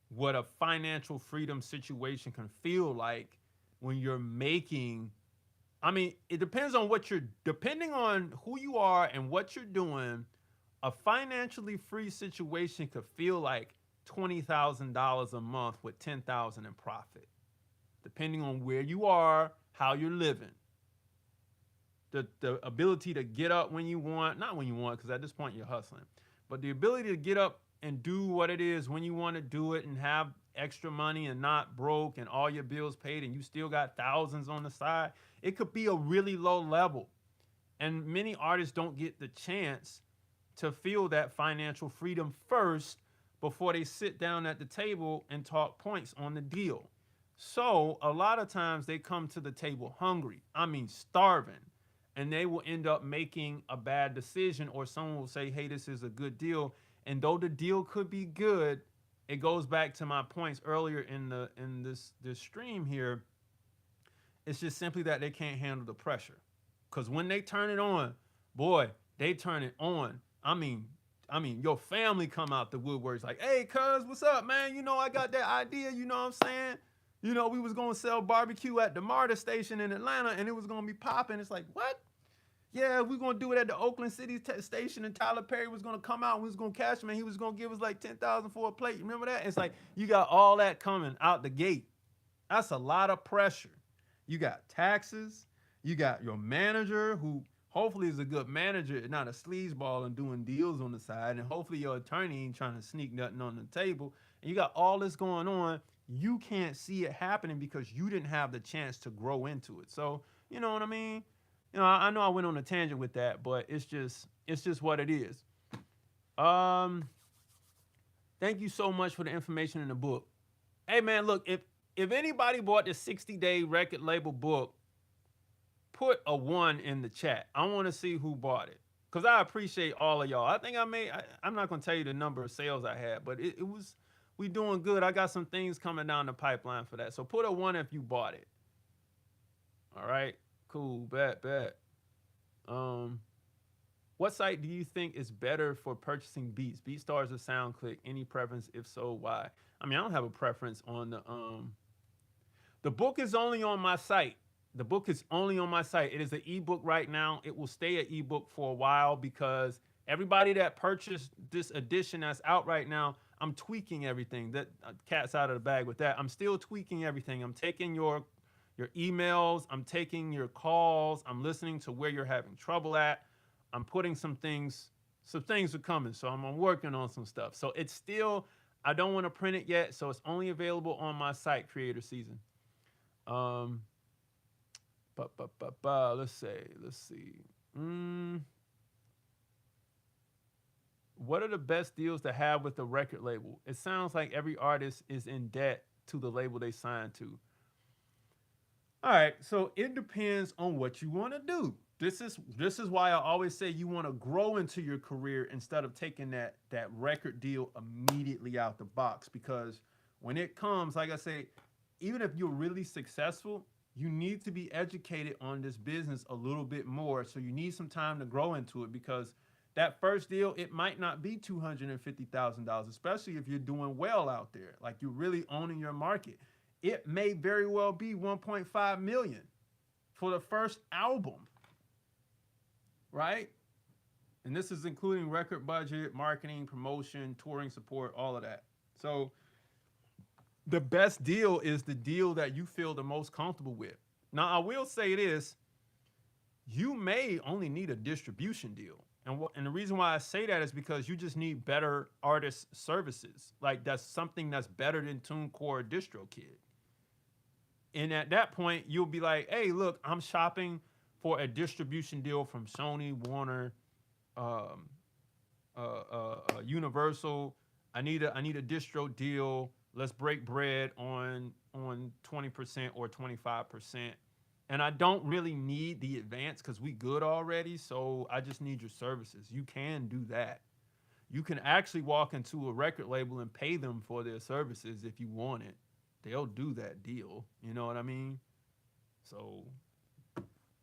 what a financial freedom situation can feel like when you're making. I mean, it depends on depending on who you are and what you're doing. A financially free situation could feel like $20,000 a month with 10,000 in profit, depending on where you are, how you're living, the ability to get up when you want, not when you want, because at this point you're hustling, but the ability to get up and do what it is when you want to do it and have extra money and not broke and all your bills paid and you still got thousands on the side. It could be a really low level. And many artists don't get the chance to feel that financial freedom first before they sit down at the table and talk points on the deal. So a lot of times they come to the table hungry, I mean starving, and they will end up making a bad decision, or someone will say, hey, this is a good deal. And though the deal could be good, it goes back to my points earlier in this stream here. It's just simply that they can't handle the pressure. Because when they turn it on, boy, they turn it on. I mean, your family come out the woodworks like, hey, cuz, what's up, man? You know, I got that idea, you know what I'm saying? You know, we was going to sell barbecue at the MARTA station in Atlanta, and it was going to be popping. It's like, what? Yeah, we're going to do it at the Oakland City station, and Tyler Perry was going to come out, and we was going to cash him, and he was going to give us like 10,000 for a plate. Remember that? It's like, you got all that coming out the gate. That's a lot of pressure. You got taxes. You got your manager, who hopefully is a good manager, not a sleazeball and doing deals on the side. And hopefully your attorney ain't trying to sneak nothing on the table. And you got all this going on. You can't see it happening because you didn't have the chance to grow into it. So, you know what I mean? You know, I know I went on a tangent with that, but it's just what it is. Thank you so much for the information in the book. Hey man, look, if anybody bought the 60-day record label book, put a 1 in the chat. I want to see who bought it, because I appreciate all of y'all. I think I'm not going to tell you the number of sales I had, but it was, we doing good. I got some things coming down the pipeline for that. So put a 1 if you bought it. All right, cool, bet. What site do you think is better for purchasing beats? BeatStars or SoundClick? Any preference? If so, why? I mean, I don't have a preference on the book is only on my site. The book is only on my site. It is an ebook right now. It will stay an ebook for a while because everybody that purchased this edition that's out right now, I'm tweaking everything. That cat's out of the bag with that. I'm still tweaking everything. I'm taking your emails. I'm taking your calls. I'm listening to where you're having trouble at. I'm putting some things are coming. So I'm working on some stuff. So it's still, I don't want to print it yet. So it's only available on my site, Creator Season. Let's see. What are the best deals to have with the record label? It sounds like every artist is in debt to the label they signed to. All right, so it depends on what you want to do. This is why I always say you want to grow into your career instead of taking that record deal immediately out the box, because when it comes, like I say, even if you're really successful, you need to be educated on this business a little bit more. So you need some time to grow into it, because that first deal, it might not be $250,000, especially if you're doing well out there, like you're really owning your market. It may very well be 1.5 million for the first album, right? And this is including record budget, marketing, promotion, touring support, all of that. So the best deal is the deal that you feel the most comfortable with. Now, I will say this, you may only need a distribution deal. And the reason why I say that is because you just need better artist services. Like, that's something that's better than TuneCore DistroKid. And at that point, you'll be like, hey, look, I'm shopping for a distribution deal from Sony, Warner, Universal. I need a distro deal. Let's break bread on 20% or 25%. And I don't really need the advance because we good already. So I just need your services. You can do that. You can actually walk into a record label and pay them for their services if you want it. They'll do that deal. You know what I mean? So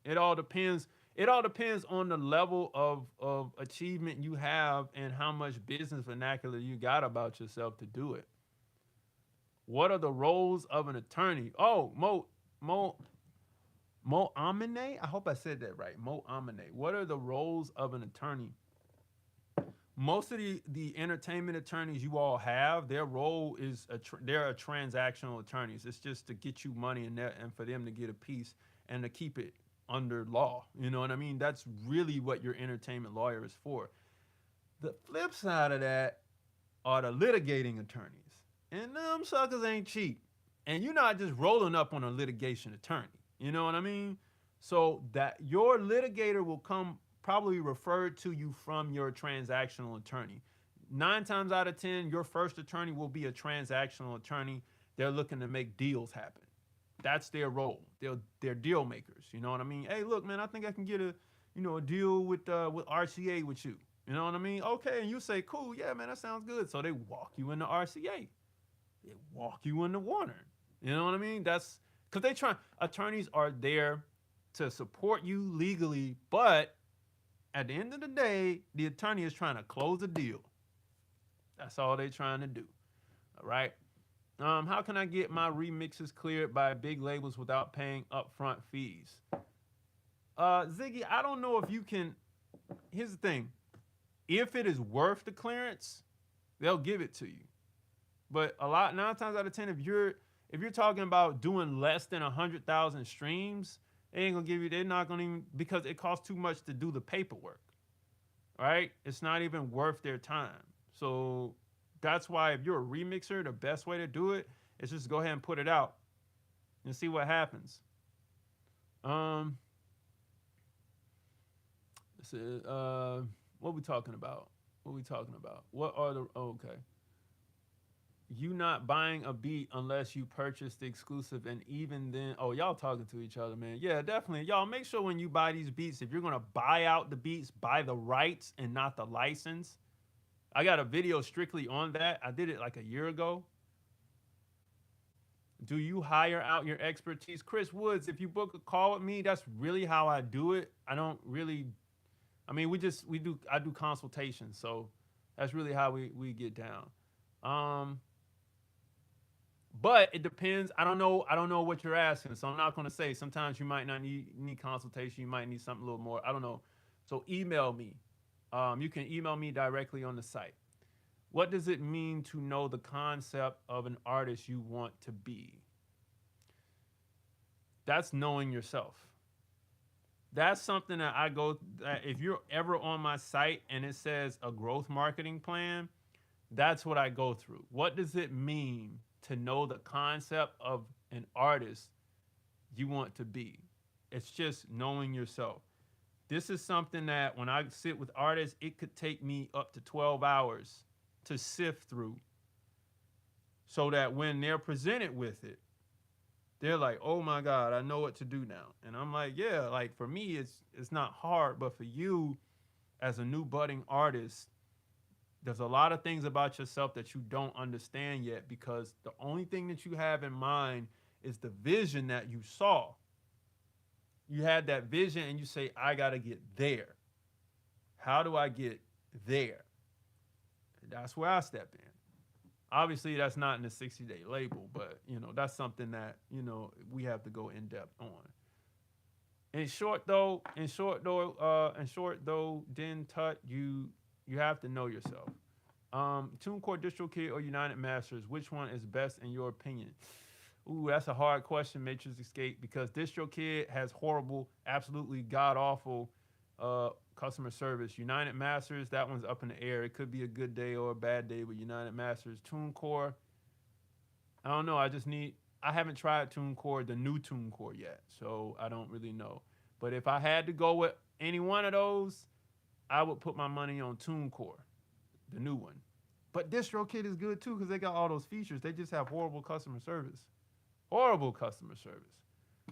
it all depends. It all depends on the level of achievement you have and how much business vernacular you got about yourself to do it. What are the roles of an attorney? Oh, Mo Amine. I hope I said that right. Mo Amine. What are the roles of an attorney? Most of the entertainment attorneys you all have, their role is they're a transactional attorneys. It's just to get you money and for them to get a piece and to keep it under law. You know what I mean? That's really what your entertainment lawyer is for. The flip side of that are the litigating attorneys, and them suckers ain't cheap. And you're not just rolling up on a litigation attorney. You know what I mean? So that your litigator will come probably referred to you from your transactional attorney. 9 times out of 10, your first attorney will be a transactional attorney. They're looking to make deals happen. That's their role. They're deal makers. You know what I mean? Hey, look, man, I think I can get a deal with RCA with you. You know what I mean? Okay, and you say, cool, yeah, man, that sounds good. So they walk you into RCA. They walk you into Warner. You know what I mean? That's because attorneys are there to support you legally, but at the end of the day, the attorney is trying to close a deal. That's all they're trying to do. All right. How can I get my remixes cleared by big labels without paying upfront fees? Ziggy, I don't know if you can. Here's the thing. If it is worth the clearance, they'll give it to you. But 9 times out of 10, if you're talking about doing less than 100,000 streams, they ain't gonna give you. They're not gonna even, because it costs too much to do the paperwork. Right? It's not even worth their time. So that's why if you're a remixer, the best way to do it is just go ahead and put it out and see what happens. This is, what we talking about? What are the okay? You not buying a beat unless you purchase the exclusive, and even then, oh, y'all talking to each other, man. Yeah, definitely. Y'all make sure when you buy these beats, if you're gonna buy out the beats, buy the rights and not the license. I got a video strictly on that. I did it like a year ago. Do you hire out your expertise? Chris Woods, if you book a call with me, that's really how I do it. I don't really, I mean, I do consultations. So that's really how we get down. But it depends. I don't know what you're asking. So I'm not going to say. Sometimes you might not need consultation. You might need something a little more. I don't know. So email me. You can email me directly on the site. What does it mean to know the concept of an artist you want to be? That's knowing yourself. That's something that that if you're ever on my site and it says a growth marketing plan, that's what I go through. What does it mean to know the concept of an artist you want to be? It's just knowing yourself. This is something that when I sit with artists, it could take me up to 12 hours to sift through, so that when they're presented with it, they're like, oh my God, I know what to do now. And I'm like, yeah, like for me, it's not hard, but for you as a new budding artist, there's a lot of things about yourself that you don't understand yet, because the only thing that you have in mind is the vision that you saw. You had that vision and you say, I got to get there. How do I get there? And that's where I step in. Obviously, that's not in the 60-day label, but that's something that we have to go in depth on. In short, though, Den Tut, you have to know yourself. TuneCore, DistroKid, or United Masters, which one is best in your opinion? Ooh, that's a hard question, Matrix Escape, because DistroKid has horrible, absolutely god-awful customer service. United Masters, that one's up in the air. It could be a good day or a bad day with United Masters. TuneCore, I don't know. I haven't tried TuneCore, the new TuneCore yet, so I don't really know. But if I had to go with any one of those, I would put my money on TuneCore, the new one. But DistroKid is good too, because they got all those features. They just have horrible customer service. Horrible customer service.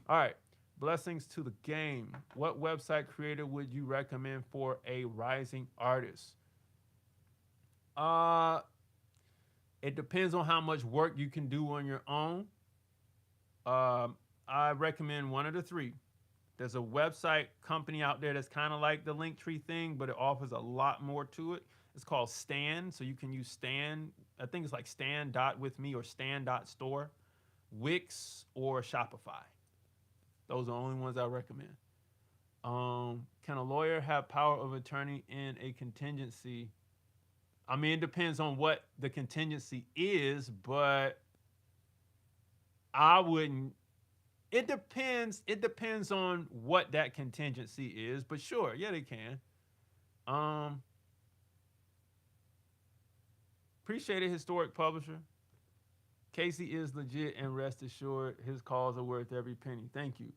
All right. Blessings to the game. What website creator would you recommend for a rising artist? Uh, it depends on how much work you can do on your own. I recommend one of the three. There's a website company out there that's kind of like the Linktree thing, but it offers a lot more to it. It's called Stan, so you can use Stan. I think it's like Stan.with me or Stan.store, Wix, or Shopify. Those are the only ones I recommend. Can a lawyer have power of attorney in a contingency? I mean, it depends on what the contingency is, but I wouldn't. It depends. It depends on what that contingency is, but sure, yeah, they can. Um, Appreciate it, historic publisher. Casey is legit, and rest assured, his calls are worth every penny. Thank you.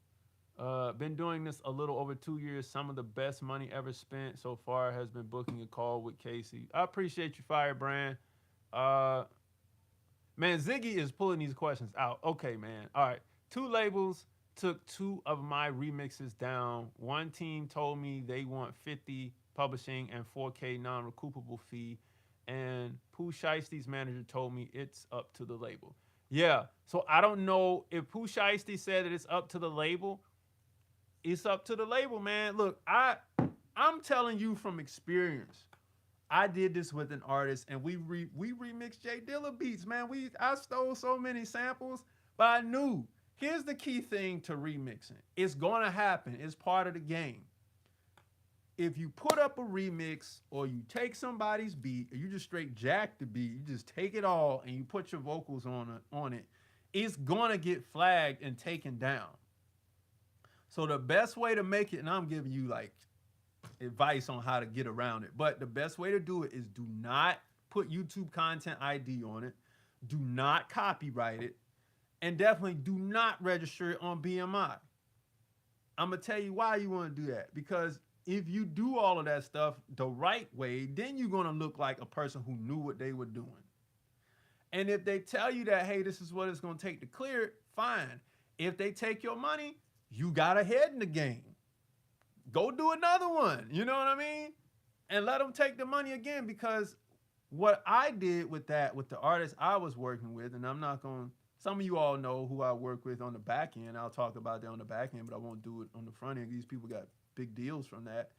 Been doing this a little over 2 years. Some of the best money ever spent so far has been booking a call with Casey. I appreciate you, Firebrand. Uh, Man, Ziggy is pulling these questions out. Okay, man. All right. Two labels took two of my remixes down. One team told me they want 50 publishing and 4K non-recoupable fee. And Pooh Shiesty's manager told me it's up to the label. Yeah. So I don't know if Pooh Shiesty said that it's up to the label. It's up to the label, man. Look, I'm telling you from experience. I did this with an artist, and we remixed Jay Dilla beats, man. I stole so many samples, but I knew. Here's the key thing to remixing. It's gonna happen. It's part of the game. If you put up a remix or you take somebody's beat or you just straight jack the beat, you just take it all and you put your vocals on it, it's gonna get flagged and taken down. So the best way to make it, and I'm giving you like advice on how to get around it, but the best way to do it is do not put YouTube content ID on it, do not copyright it, and definitely do not register it on BMI. I'm gonna tell you why you want to do that, because if you do all of that stuff the right way, then you're gonna look like a person who knew what they were doing. And if they tell you that, hey, this is what it's gonna take to clear it, fine. If they take your money, you got ahead in the game. Go do another one. You know what I mean? And let them take the money again, because what I did with that, with the artists I was working with, and I'm not going to, some of you all know who I work with on the back end. I'll talk about that on the back end, but I won't do it on the front end. These people got big deals from that.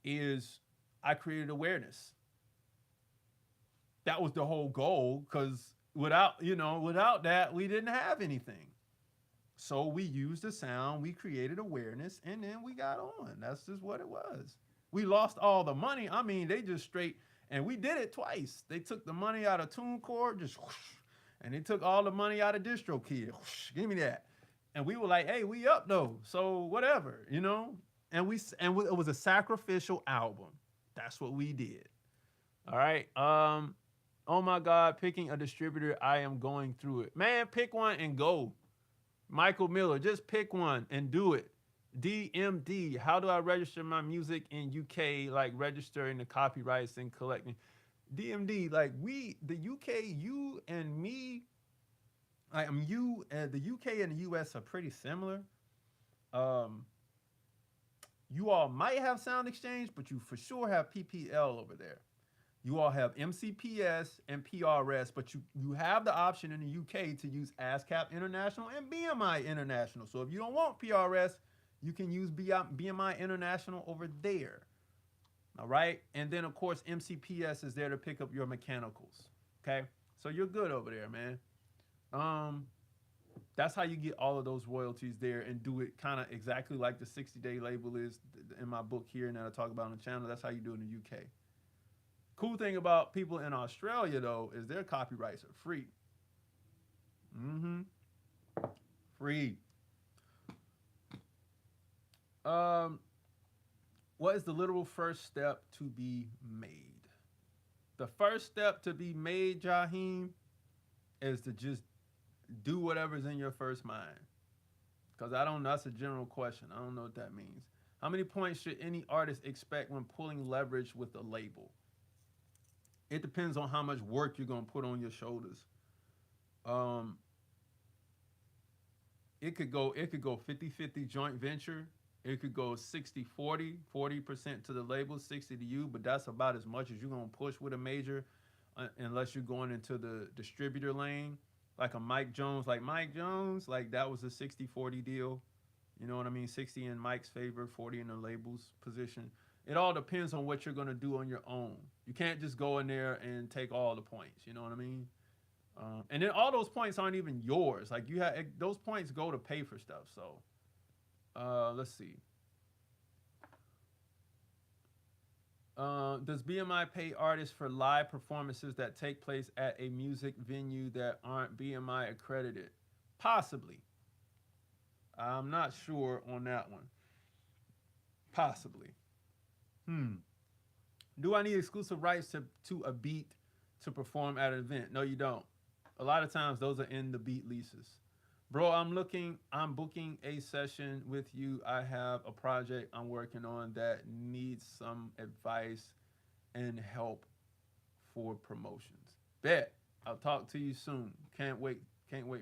Is I created awareness. That was the whole goal, because without that, we didn't have anything. So we used the sound, we created awareness, and then we got on. That's just what it was. We lost all the money. I mean, they just straight, and we did it twice. They took the money out of TuneCore, just whoosh, and they took all the money out of DistroKid. Whoosh, give me that. And we were like, hey, we up though, so whatever, And it was a sacrificial album. That's what we did. All right. Oh my God, picking a distributor, I am going through it. Man, pick one and go. Michael Miller, just pick one and do it. DMD, how do I register my music in UK, like registering the copyrights and collecting? DMD, like the UK, you and me, the UK and the US are pretty similar. You all might have Sound Exchange, but you for sure have PPL over there. You all have MCPS and PRS, but you have the option in the UK to use ASCAP International and BMI International. So if you don't want PRS, you can use BMI International over there. All right? And then, of course, MCPS is there to pick up your mechanicals. Okay? So you're good over there, man. That's how you get all of those royalties there and do it kind of exactly like the 60-day label is in my book here and that I talk about on the channel. That's how you do it in the UK. Cool thing about people in Australia, though, is their copyrights are free. Free. What is the literal first step to be made? The first step to be made, Jaheem, is to just do whatever's in your first mind. Because that's a general question. I don't know what that means. How many points should any artist expect when pulling leverage with a label? It depends on how much work you're going to put on your shoulders. It could go 50-50 joint venture. It could go 60-40, 40% to the label, 60 to you, but that's about as much as you're going to push with a major unless you're going into the distributor lane. Like a Mike Jones, like that was a 60-40 deal. You know what I mean? 60 in Mike's favor, 40 in the label's position. It all depends on what you're going to do on your own. You can't just go in there and take all the points. You know what I mean? And then all those points aren't even yours. Like you have those points go to pay for stuff. So let's see. Does BMI pay artists for live performances that take place at a music venue that aren't BMI accredited? Possibly. I'm not sure on that one. Possibly. Do I need exclusive rights to a beat to perform at an event? No, you don't. A lot of times those are in the beat leases. Bro, I'm booking a session with you. I have a project I'm working on that needs some advice and help for promotions. Bet. I'll talk to you soon. Can't wait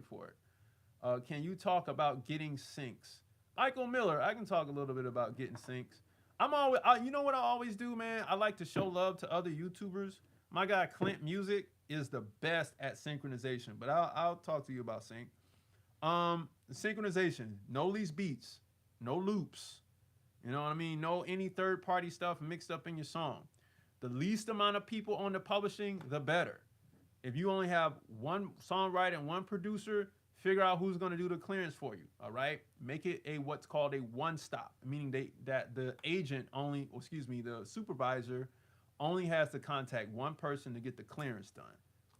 for it. Can you talk about getting syncs? Michael Miller, I can talk a little bit about getting syncs. You know what I always do, man? I like to show love to other YouTubers. My guy Clint Music is the best at synchronization, but I'll talk to you about sync. Synchronization, no lease beats, no loops. You know what I mean? No any third-party stuff mixed up in your song. The least amount of people on the publishing, the better. If you only have one songwriter and one producer, figure out who's going to do the clearance for you. All right, make it what's called a one-stop, meaning that the agent the supervisor only has to contact one person to get the clearance done.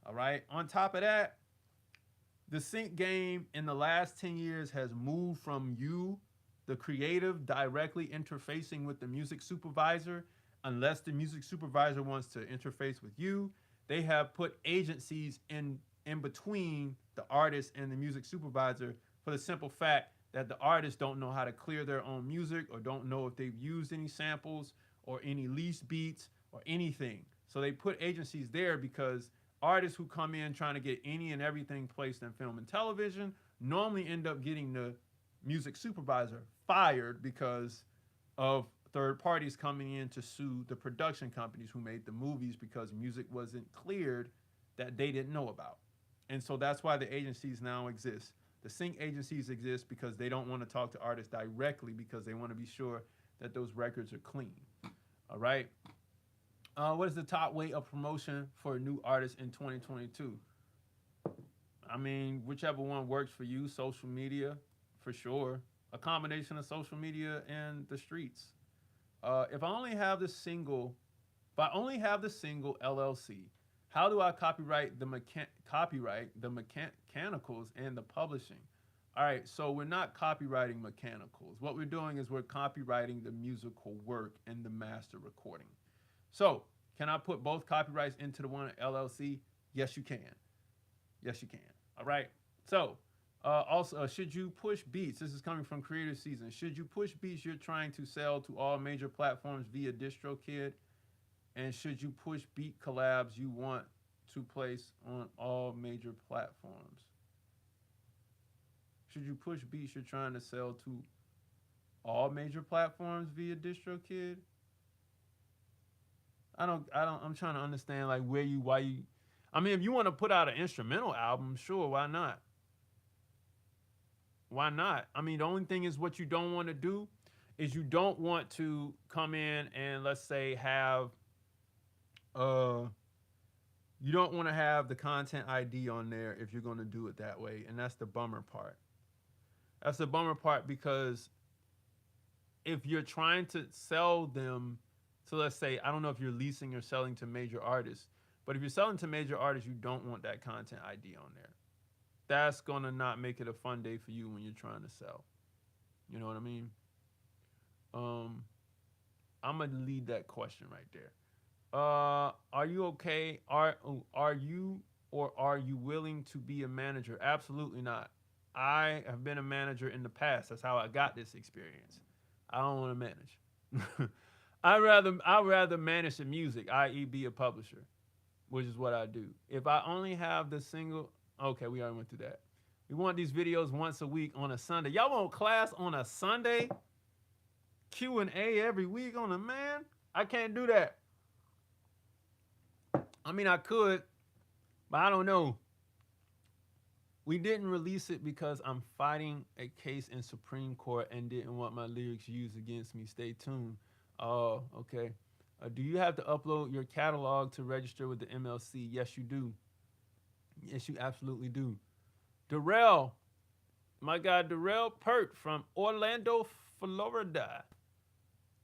All right. On top of that, the sync game in the last 10 years has moved from you, the creative, directly interfacing with the music supervisor. Unless the music supervisor wants to interface with you, they have put agencies in between the artist and the music supervisor for the simple fact that the artists don't know how to clear their own music or don't know if they've used any samples or any leased beats or anything. So they put agencies there because artists who come in trying to get any and everything placed in film and television normally end up getting the music supervisor fired because of third parties coming in to sue the production companies who made the movies because music wasn't cleared that they didn't know about. And so that's why the agencies now exist. The sync agencies exist because they don't want to talk to artists directly because they want to be sure that those records are clean. All right. What is the top way of promotion for a new artist in 2022? I mean, whichever one works for you. Social media, for sure. A combination of social media and the streets. If I only have the single LLC, how do I copyright the mechanicals and the publishing? All right, so we're not copywriting mechanicals. What we're doing is we're copywriting the musical work and the master recording. So, can I put both copyrights into the one LLC? Yes, you can. Yes, you can. All right. So, also, should you push beats? This is coming from Creative Season. Should you push beats you're trying to sell to all major platforms via DistroKid? And should you push beat collabs you want to place on all major platforms? Should you push beats you're trying to sell to all major platforms via DistroKid? I'm trying to understand like I mean, if you want to put out an instrumental album, sure, why not? Why not? I mean, the only thing is what you don't want to do is you don't want to come in and let's say have you don't want to have the content ID on there if you're going to do it that way, and that's the bummer part. That's the bummer part because if you're trying to sell them, so let's say, I don't know if you're leasing or selling to major artists, but if you're selling to major artists, you don't want that content ID on there. That's going to not make it a fun day for you when you're trying to sell. You know what I mean? I'm going to lead that question right there. Are you okay? Are you willing to be a manager? Absolutely not. I have been a manager in the past. That's how I got this experience. I don't want to manage. I'd rather manage the music, i.e. be a publisher, which is what I do. If I only have the single, okay, we already went through that. We want these videos once a week on a Sunday. Y'all want class on a Sunday? Q&A every week on a man. I can't do that. I mean, I could, but I don't know. We didn't release it because I'm fighting a case in Supreme Court and didn't want my lyrics used against me. Stay tuned. Oh, okay. Do you have to upload your catalog to register with the MLC? Yes, you do. Yes, you absolutely do. Darrell, my guy Darrell Pert from Orlando, Florida.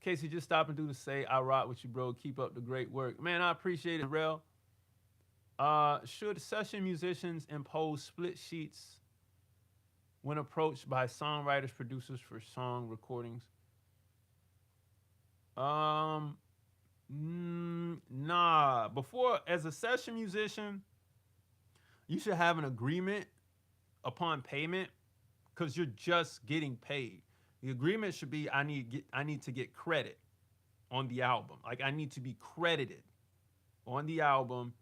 Casey, just stopping through to say I rock with you, bro. Keep up the great work. Man, I appreciate it, Darrell. Should session musicians impose split sheets when approached by songwriters, producers for song recordings? Nah. Before, as a session musician, you should have an agreement upon payment because you're just getting paid. The agreement should be I need to get credit on the album. Like I need to be credited on the album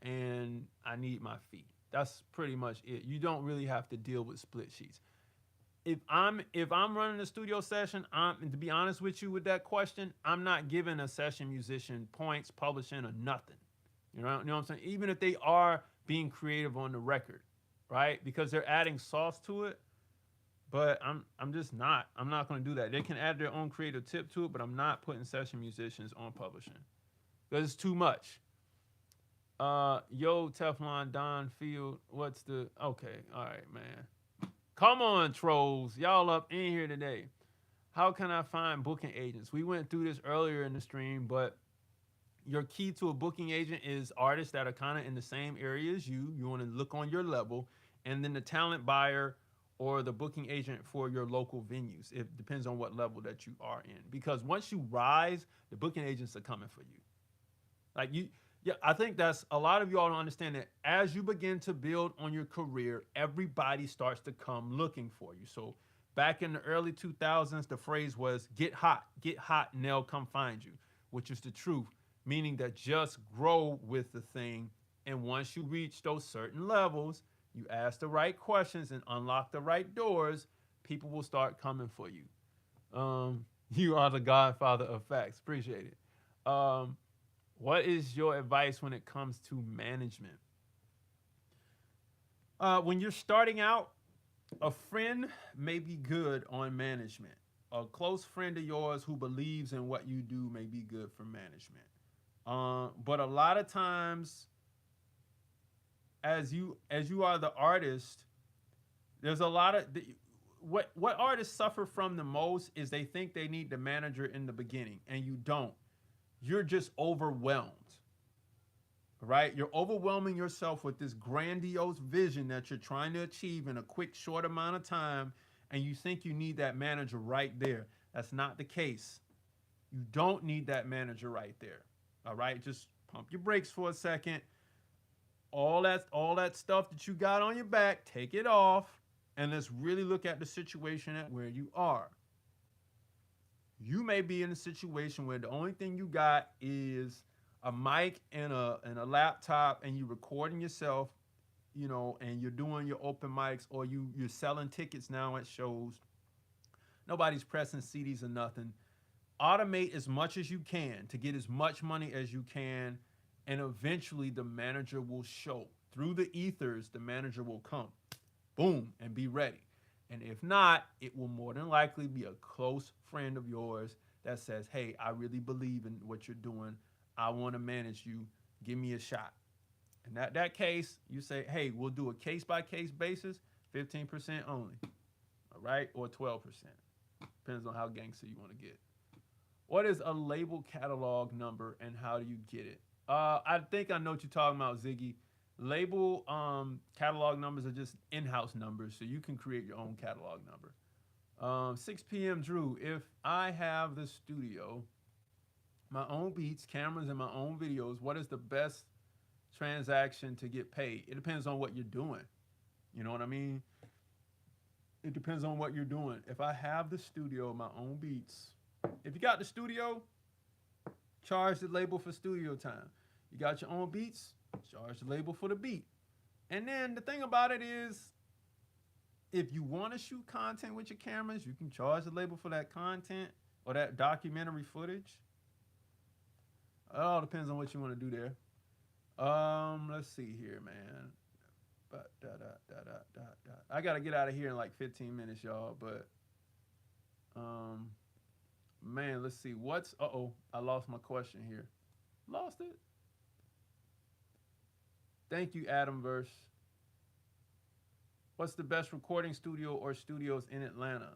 and I need my fee. That's pretty much it. You don't really have to deal with split sheets. If I'm running a studio session, to be honest with you with that question, I'm not giving a session musician points, publishing, or nothing. You know what I'm saying? Even if they are being creative on the record, right? Because they're adding sauce to it. But I'm just not. I'm not going to do that. They can add their own creative tip to it, but I'm not putting session musicians on publishing because it's too much. Yo, Teflon Don Field, what's the okay? All right, man. Come on, trolls, y'all up in here today. How can I find booking agents? We went through this earlier in the stream, but your key to a booking agent is artists that are kind of in the same area as you. You want to look on your level, and then the talent buyer or the booking agent for your local venues. It depends on what level that you are in. Because once you rise, the booking agents are coming for you. Like yeah, I think that's a lot of y'all don't understand that as you begin to build on your career, everybody starts to come looking for you. So back in the early 2000s, the phrase was get hot, and they'll come find you, which is the truth, meaning that just grow with the thing. And once you reach those certain levels, you ask the right questions and unlock the right doors, people will start coming for you. You are the godfather of facts. Appreciate it. What is your advice when it comes to management? When you're starting out, a friend may be good on management. A close friend of yours who believes in what you do may be good for management. But a lot of times, as you are the artist, there's a lot of what artists suffer from the most is they think they need the manager in the beginning, and you don't. You're just overwhelmed, right? You're overwhelming yourself with this grandiose vision that you're trying to achieve in a quick, short amount of time, and you think you need that manager right there. That's not the case. You don't need that manager right there. All right, just pump your brakes for a second. All that stuff that you got on your back, take it off, and let's really look at the situation at where you are. You may be in a situation where the only thing you got is a mic and a laptop, and you're recording yourself, and you're doing your open mics, or you're selling tickets now at shows. Nobody's pressing CDs or nothing. Automate as much as you can to get as much money as you can, and eventually the manager will show. Through the ethers, the manager will come. Boom, and be ready. And if not, it will more than likely be a close friend of yours that says, hey, I really believe in what you're doing. I want to manage you. Give me a shot. In that case, you say, hey, we'll do a case-by-case basis, 15% only. All right? Or 12%. Depends on how gangster you want to get. What is a label catalog number and how do you get it? I think I know what you're talking about, Ziggy. Label catalog numbers are just in-house numbers, so you can create your own catalog number. 6 p.m. Drew, if I have the studio, my own beats, cameras, and my own videos, what is the best transaction to get paid? It depends on what you're doing. You know what I mean? It depends on what you're doing. If I have the studio, my own beats, if you got the studio, charge the label for studio time. You got your own beats, charge the label for the beat. And then the thing about it is, if you want to shoot content with your cameras, you can charge the label for that content. or that documentary footage. It all depends on what you want to do there. Let's see here, man. But I gotta get out of here in like 15 minutes, y'all. But um, man, let's see. What's I lost my question here. Lost it. Thank you, Adam Verse. What's the best recording studio or studios in Atlanta?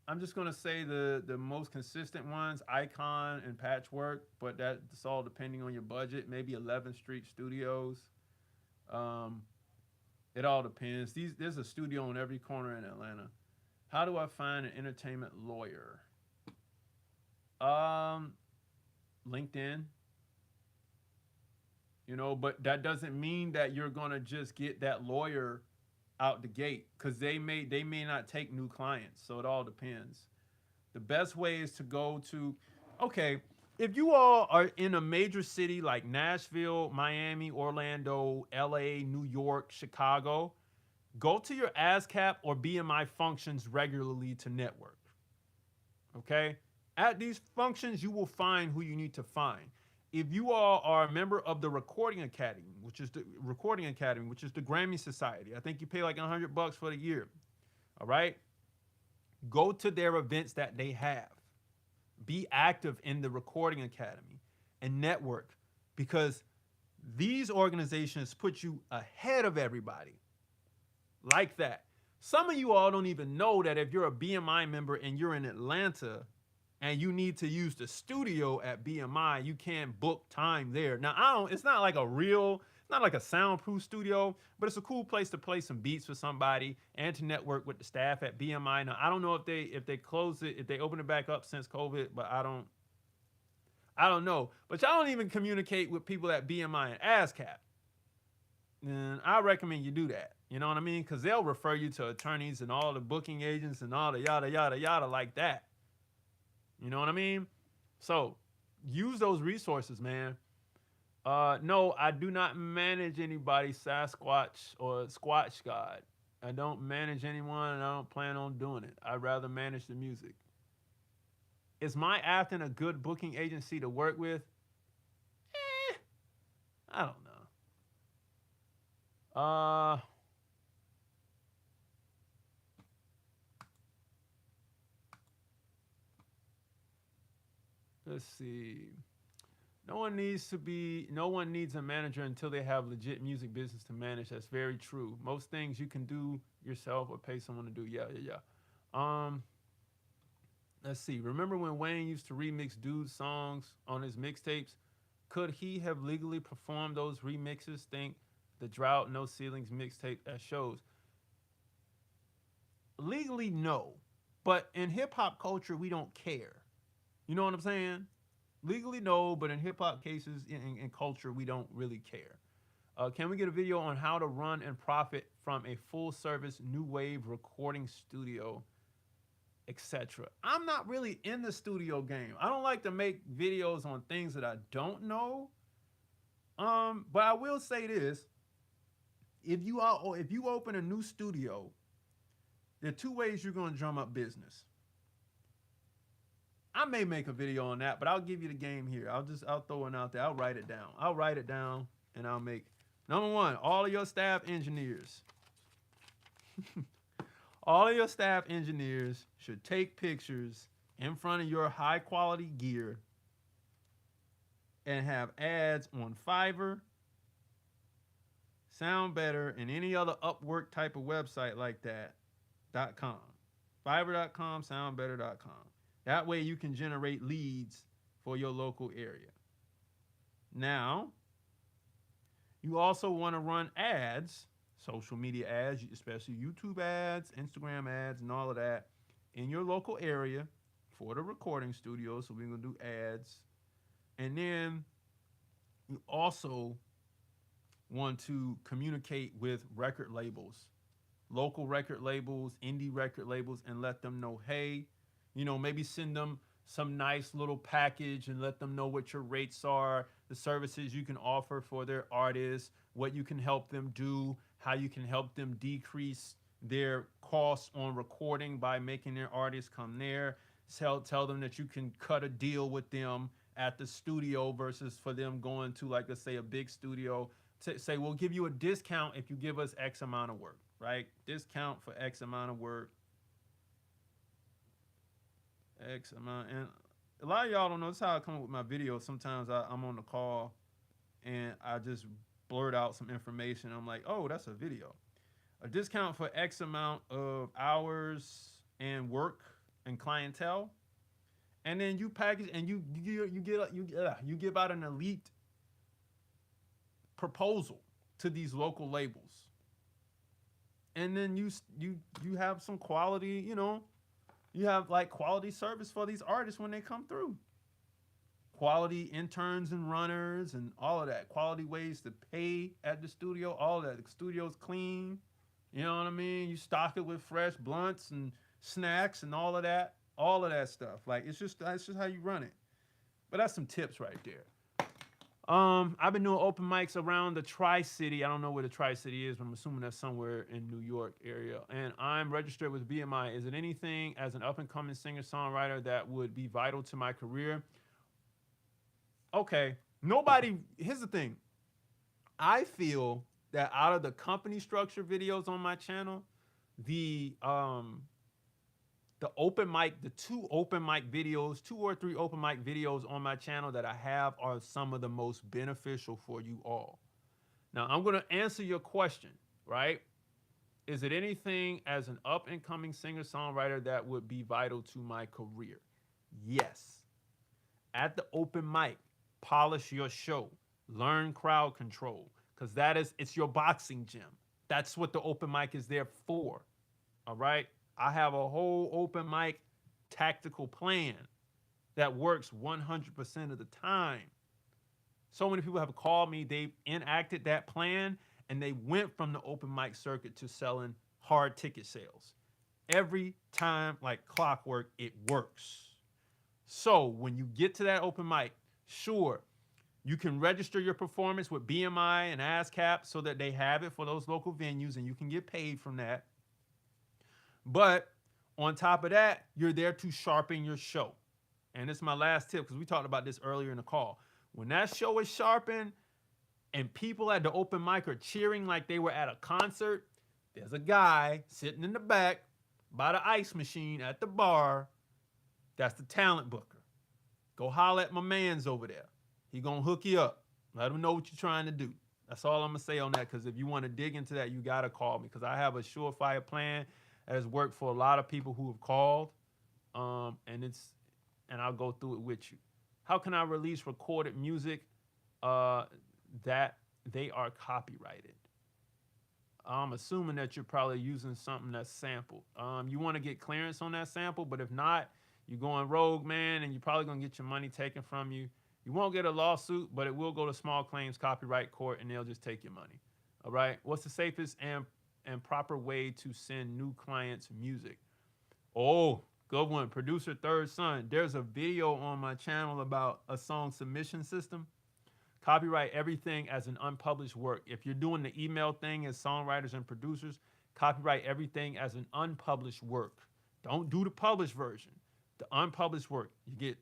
I'm just gonna say the most consistent ones, Icon and Patchwork, but that's all depending on your budget. Maybe 11th Street Studios. Um, it all depends. There's a studio in every corner in Atlanta. How do I find an entertainment lawyer? Um, LinkedIn. But that doesn't mean that you're gonna just get that lawyer out the gate because they may not take new clients. So it all depends. The best way is to go to, okay, if you all are in a major city like Nashville, Miami, Orlando, LA, New York, Chicago, go to your ASCAP or BMI functions regularly to network. Okay? At these functions, you will find who you need to find. If you all are a member of the Recording Academy, which is the Grammy Society, I think you pay like $100 for the year. All right? Go to their events that they have. Be active in the Recording Academy and network because these organizations put you ahead of everybody like that. Some of you all don't even know that if you're a BMI member and you're in Atlanta and you need to use the studio at BMI, you can book time there. Now, it's not like it's not like a soundproof studio, but it's a cool place to play some beats with somebody and to network with the staff at BMI. Now, I don't know if they close it, if they open it back up since COVID, but I don't know. But y'all don't even communicate with people at BMI and ASCAP. And I recommend you do that. You know what I mean? Because they'll refer you to attorneys and all the booking agents and all the yada, yada, yada like that. You know what I mean? So use those resources, man. No, I do not manage anybody Sasquatch or Squatch God. I don't manage anyone and I don't plan on doing it. I'd rather manage the music. Is my Afton a good booking agency to work with? I don't know. Let's see. No one needs a manager until they have legit music business to manage. That's very true. Most things you can do yourself or pay someone to do. Yeah, yeah, yeah. Let's see. Remember when Wayne used to remix dudes' songs on his mixtapes? Could he have legally performed those remixes? Think the Drought No Ceilings mixtape that shows. Legally, no. But in hip hop culture, we don't care. You know what I'm saying? Legally, no, but in hip hop cases, in culture, we don't really care. Can we get a video on how to run and profit from a full service new wave recording studio, etc.? I'm not really in the studio game. I don't like to make videos on things that I don't know. But I will say this: if you open a new studio, there are two ways you're going to drum up business. I may make a video on that, but I'll give you the game here. I'll throw it out there. I'll write it down and I'll make number one, all of your staff engineers. All of your staff engineers should take pictures in front of your high quality gear and have ads on Fiverr, Sound Better, and any other Upwork type of website like that. .com. Fiverr.com, soundbetter.com. That way you can generate leads for your local area. Now, you also want to run ads, social media ads, especially YouTube ads, Instagram ads, and all of that in your local area for the recording studio. So we're going to do ads. And then you also want to communicate with record labels, local record labels, indie record labels, and let them know, hey, maybe send them some nice little package and let them know what your rates are, the services you can offer for their artists, what you can help them do, how you can help them decrease their costs on recording by making their artists come there. Tell them that you can cut a deal with them at the studio versus for them going to, like, let's say, a big studio. To say, we'll give you a discount if you give us X amount of work, right? Discount for X amount of work, X amount. And a lot of y'all don't know, this is how I come up with my videos. Sometimes I'm on the call and I just blurt out some information. I'm like, oh, that's a video. A discount for X amount of hours and work and clientele. And then you package and you give out an elite proposal to these local labels. And then you have some quality, you have like quality service for these artists when they come through. Quality interns and runners and all of that. Quality ways to pay at the studio, all of that. The studio's clean. You know what I mean? You stock it with fresh blunts and snacks and all of that stuff. Like, it's just how you run it. But that's some tips right there. I've been doing open mics around the Tri-City. I don't know where the Tri-City is, but I'm assuming that's somewhere in New York area. And I'm registered with BMI. Is it anything as an up-and-coming singer-songwriter that would be vital to my career? Okay. Here's the thing. I feel that out of the company structure videos on my channel, the open mic, the two or three open mic videos on my channel that I have are some of the most beneficial for you all. Now, I'm going to answer your question, right? Is it anything as an up and coming singer-songwriter that would be vital to my career? Yes. At the open mic, polish your show, learn crowd control, because it's your boxing gym. That's what the open mic is there for. All right. I have a whole open mic tactical plan that works 100% of the time. So many people have called me, they enacted that plan, and they went from the open mic circuit to selling hard ticket sales. Every time, like clockwork, it works. So when you get to that open mic, sure, you can register your performance with BMI and ASCAP so that they have it for those local venues and you can get paid from that. But on top of that, you're there to sharpen your show. And this is my last tip because we talked about this earlier in the call. When that show is sharpened and people at the open mic are cheering like they were at a concert, there's a guy sitting in the back by the ice machine at the bar. That's the talent booker. Go holler at my mans over there. He gonna hook you up. Let him know what you're trying to do. That's all I'm gonna say on that, because if you want to dig into that, you gotta call me, because I have a surefire plan that has worked for a lot of people who have called, and I'll go through it with you. How can I release recorded music that they are copyrighted? I'm assuming that you're probably using something that's sampled. You want to get clearance on that sample, but if not, you're going rogue, man, and you're probably going to get your money taken from you. You won't get a lawsuit, but it will go to small claims copyright court, and they'll just take your money. All right? What's the safest and proper way to send new clients music? Oh, good one. Producer Third Son. There's a video on my channel about a song submission system. Copyright everything as an unpublished work. If you're doing the email thing as songwriters and producers, copyright everything as an unpublished work. Don't do the published version. The unpublished work. You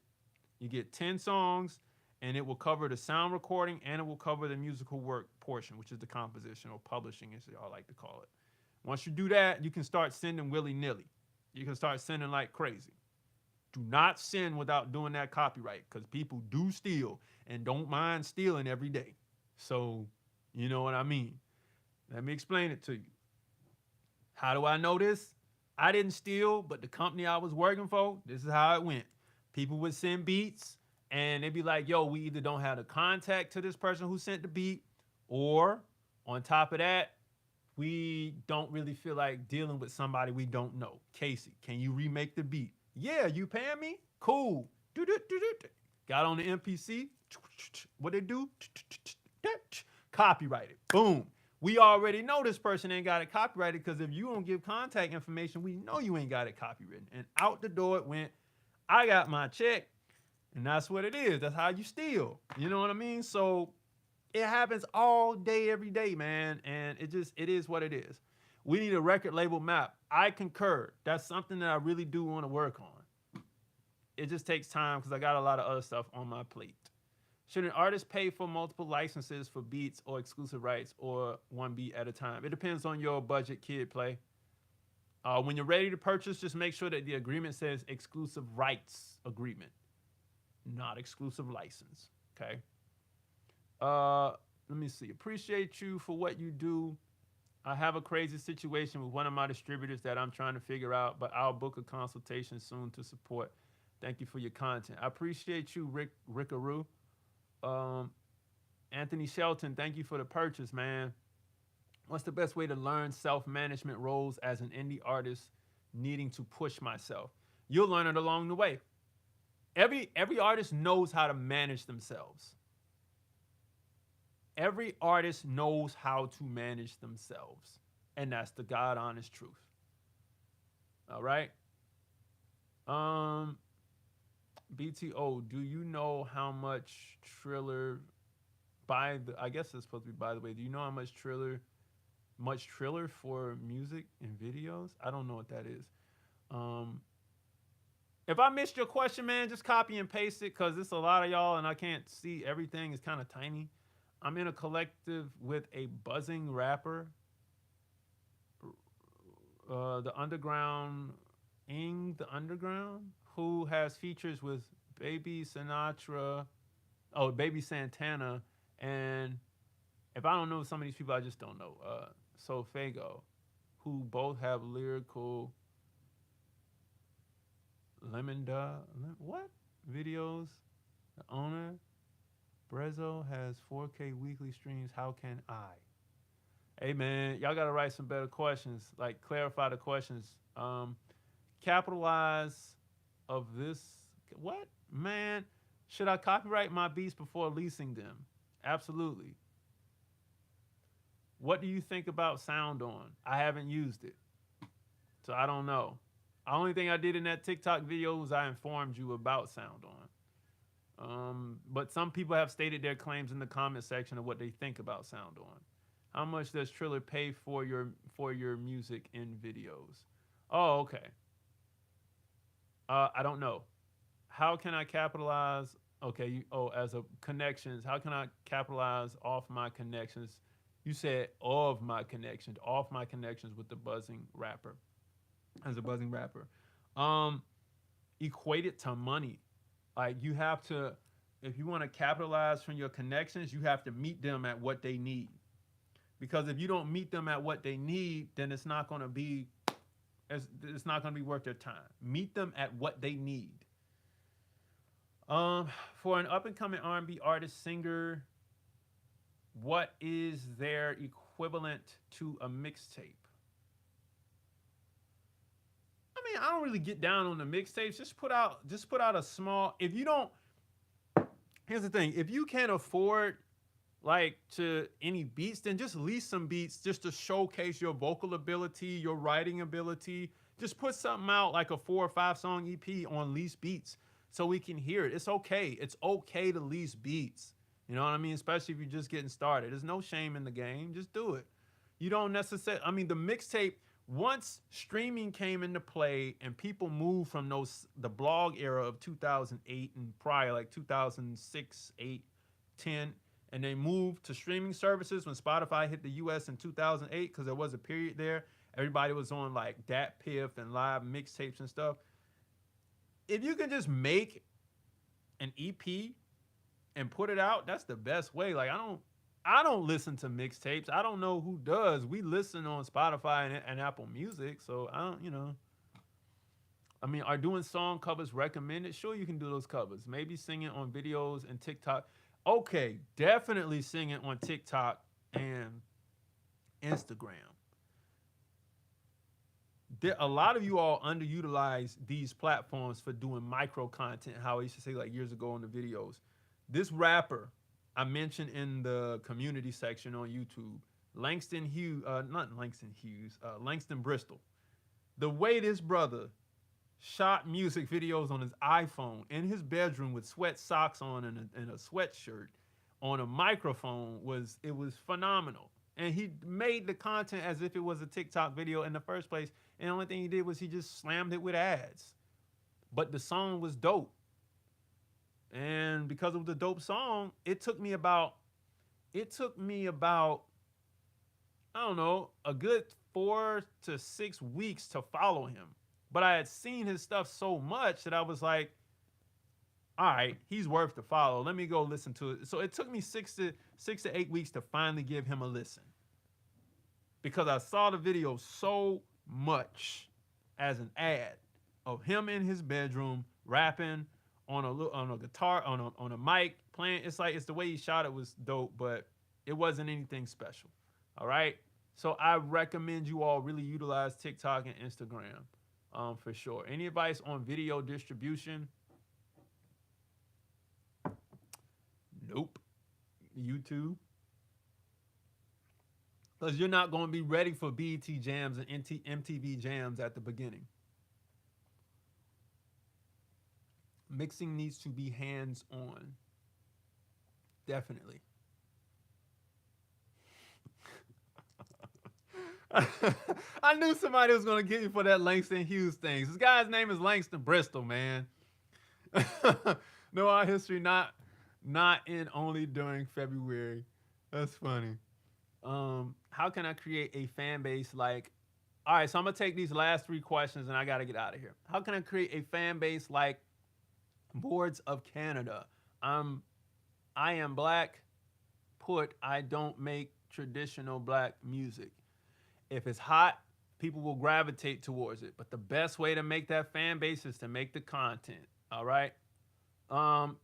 get 10 songs, and it will cover the sound recording, and it will cover the musical work portion, which is the composition or publishing, as y'all like to call it. Once you do that, you can start sending willy-nilly. You can start sending like crazy. Do not send without doing that copyright, because people do steal and don't mind stealing every day. So, you know what I mean? Let me explain it to you. How do I know this? I didn't steal, but the company I was working for, this is how it went. People would send beats, and they'd be like, yo, we either don't have the contact to this person who sent the beat, or on top of that, we don't really feel like dealing with somebody we don't know. Casey, can you remake the beat? Yeah, you paying me? Cool. Got on the MPC. What they do? Copyrighted. Boom. We already know this person ain't got it copyrighted, because if you don't give contact information, we know you ain't got it copywritten. And out the door it went. I got my check, and that's what it is. That's how you steal. You know what I mean? So it happens all day, every day, man. And it is what it is. We need a record label map. I concur. That's something that I really do want to work on. It just takes time because I got a lot of other stuff on my plate. Should an artist pay for multiple licenses for beats or exclusive rights or one beat at a time? It depends on your budget, kid play. When you're ready to purchase, just make sure that the agreement says exclusive rights agreement, not exclusive license. Okay. Let me see. Appreciate you for what you do. I have a crazy situation with one of my distributors that I'm trying to figure out, but I'll book a consultation soon to support. Thank you for your content. I appreciate you, Rickaroo. Anthony Shelton, thank you for the purchase, man. What's the best way to learn self-management roles as an indie artist needing to push myself? You'll learn it along the way. Every artist knows how to manage themselves. Every artist knows how to manage themselves. And that's the God honest truth. All right. BTO, do you know how much Triller I guess it's supposed to be by the way, do you know how much Triller for music and videos? I don't know what that is. If I missed your question, man, just copy and paste it because it's a lot of y'all and I can't see everything. It's kind of tiny. I'm in a collective with a buzzing rapper, the Underground, the Underground, who has features with Baby Santana, and if I don't know some of these people, I just don't know. Sofago, who both have lyrical videos. The owner, Brezzo, has 4K weekly streams. How can I? Hey man, y'all gotta write some better questions. Like clarify the questions. Capitalize of this. What? Man, should I copyright my beats before leasing them? Absolutely. What do you think about Sound On? I haven't used it, so I don't know. The only thing I did in that TikTok video was I informed you about Sound On. But some people have stated their claims in the comment section of what they think about Sound On. How much does Triller pay for your music in videos? Oh, okay. I don't know. How can I capitalize? Okay, as a connections, how can I capitalize off my connections? You said off my connections with the buzzing rapper. As a buzzing rapper. Equate it to money. Like you have to, if you want to capitalize from your connections, you have to meet them at what they need. Because if you don't meet them at what they need, then it's not going to be worth their time. Meet them at what they need. For an up-and-coming R&B artist, singer, what is their equivalent to a mixtape? I mean, I don't really get down on the mixtapes. Just put out a small. If you don't, here's the thing: if you can't afford like to any beats, then just lease some beats just to showcase your vocal ability, your writing ability. Just put something out like a 4 or 5 song EP on lease beats so we can hear it. It's okay. It's okay to lease beats. You know what I mean? Especially if you're just getting started. There's no shame in the game. Just do it. You don't necessarily, I mean, the mixtape, once streaming came into play and people moved from the blog era of 2008 and prior, like 2006, 8, 10, and they moved to streaming services when Spotify hit the US in 2008, because there was a period there. Everybody was on like Dat Piff and live mixtapes and stuff. If you can just make an EP and put it out, that's the best way. Like I don't listen to mixtapes. I don't know who does. We listen on Spotify and Apple Music, so I don't, I mean, are doing song covers recommended? Sure, you can do those covers. Maybe sing it on videos and TikTok. Okay, definitely sing it on TikTok and Instagram. A lot of you all underutilize these platforms for doing micro content, how I used to say like years ago in the videos. This rapper I mentioned in the community section on YouTube, Langston Bristol. The way this brother shot music videos on his iPhone in his bedroom with sweat socks on and a sweatshirt on a microphone was phenomenal. And he made the content as if it was a TikTok video in the first place. And the only thing he did was he just slammed it with ads. But the song was dope. And because of the dope song, it took me about I don't know, a good 4 to 6 weeks to follow him. But I had seen his stuff so much that I was like, all right, he's worth the follow. Let me go listen to it. So it took me 6 to 8 weeks to finally give him a listen because I saw the video so much as an ad of him in his bedroom rapping on a guitar on a mic playing. It's the way he shot it was dope, but it wasn't anything special. All right. So I recommend you all really utilize TikTok and Instagram for sure. Any advice on video distribution? Nope. YouTube. Because you're not going to be ready for BET Jams and MTV Jams at the beginning. Mixing needs to be hands-on. Definitely. I knew somebody was going to get me for that Langston Hughes thing. This guy's name is Langston Bristol, man. No art history, not in only during February. That's funny. How can I create a fan base like? All right, so I'm gonna take these last 3 questions and I gotta get out of here. How can I create a fan base like Boards of Canada? I am black. I don't make traditional black music. If it's hot, people will gravitate towards it. But the best way to make that fan base is to make the content. All right.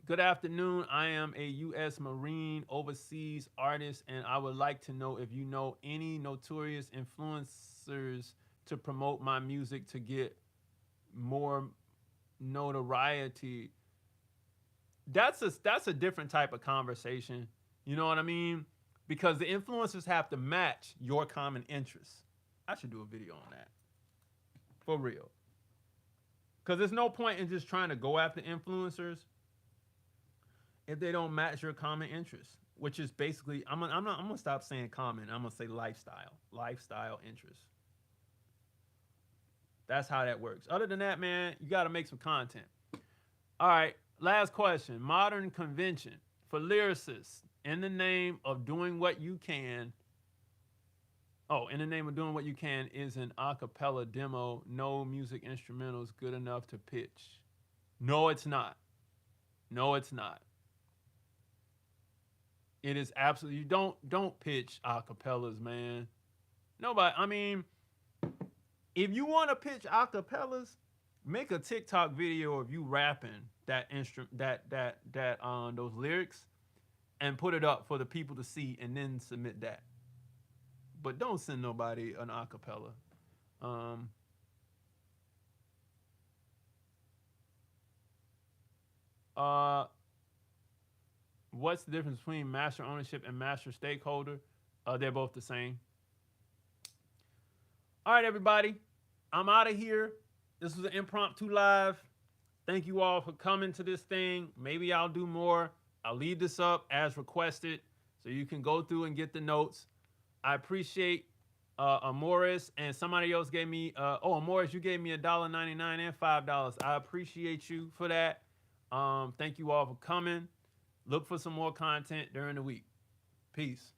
Good afternoon. I am a U.S. Marine overseas artist, and I would like to know if you know any notorious influencers to promote my music to get more notoriety. That's a different type of conversation. You know what I mean? Because the influencers have to match your common interests. I should do a video on that. For real. Because there's no point in just trying to go after influencers if they don't match your common interests, which is basically, I'm gonna stop saying common. I'm gonna say lifestyle interests. That's how that works. Other than that, man, you got to make some content. All right, last question. Modern convention for lyricists in the name of doing what you can. Oh, in the name of doing what you can is an a cappella demo. No music instrumentals good enough to pitch. No, it's not. No, it's not. It is absolutely, you don't pitch a cappellas, man. Nobody, I mean, if you want to pitch a cappellas, make a TikTok video of you rapping that instrument, those lyrics, and put it up for the people to see, and then submit that. But don't send nobody an a cappella. What's the difference between master ownership and master stakeholder? They're both the same. All right, everybody. I'm out of here. This was an impromptu live. Thank you all for coming to this thing. Maybe I'll do more. I'll leave this up as requested so you can go through and get the notes. I appreciate Morris, and somebody else gave me, Morris, you gave me $1.99 and $5. I appreciate you for that. Thank you all for coming. Look for some more content during the week. Peace.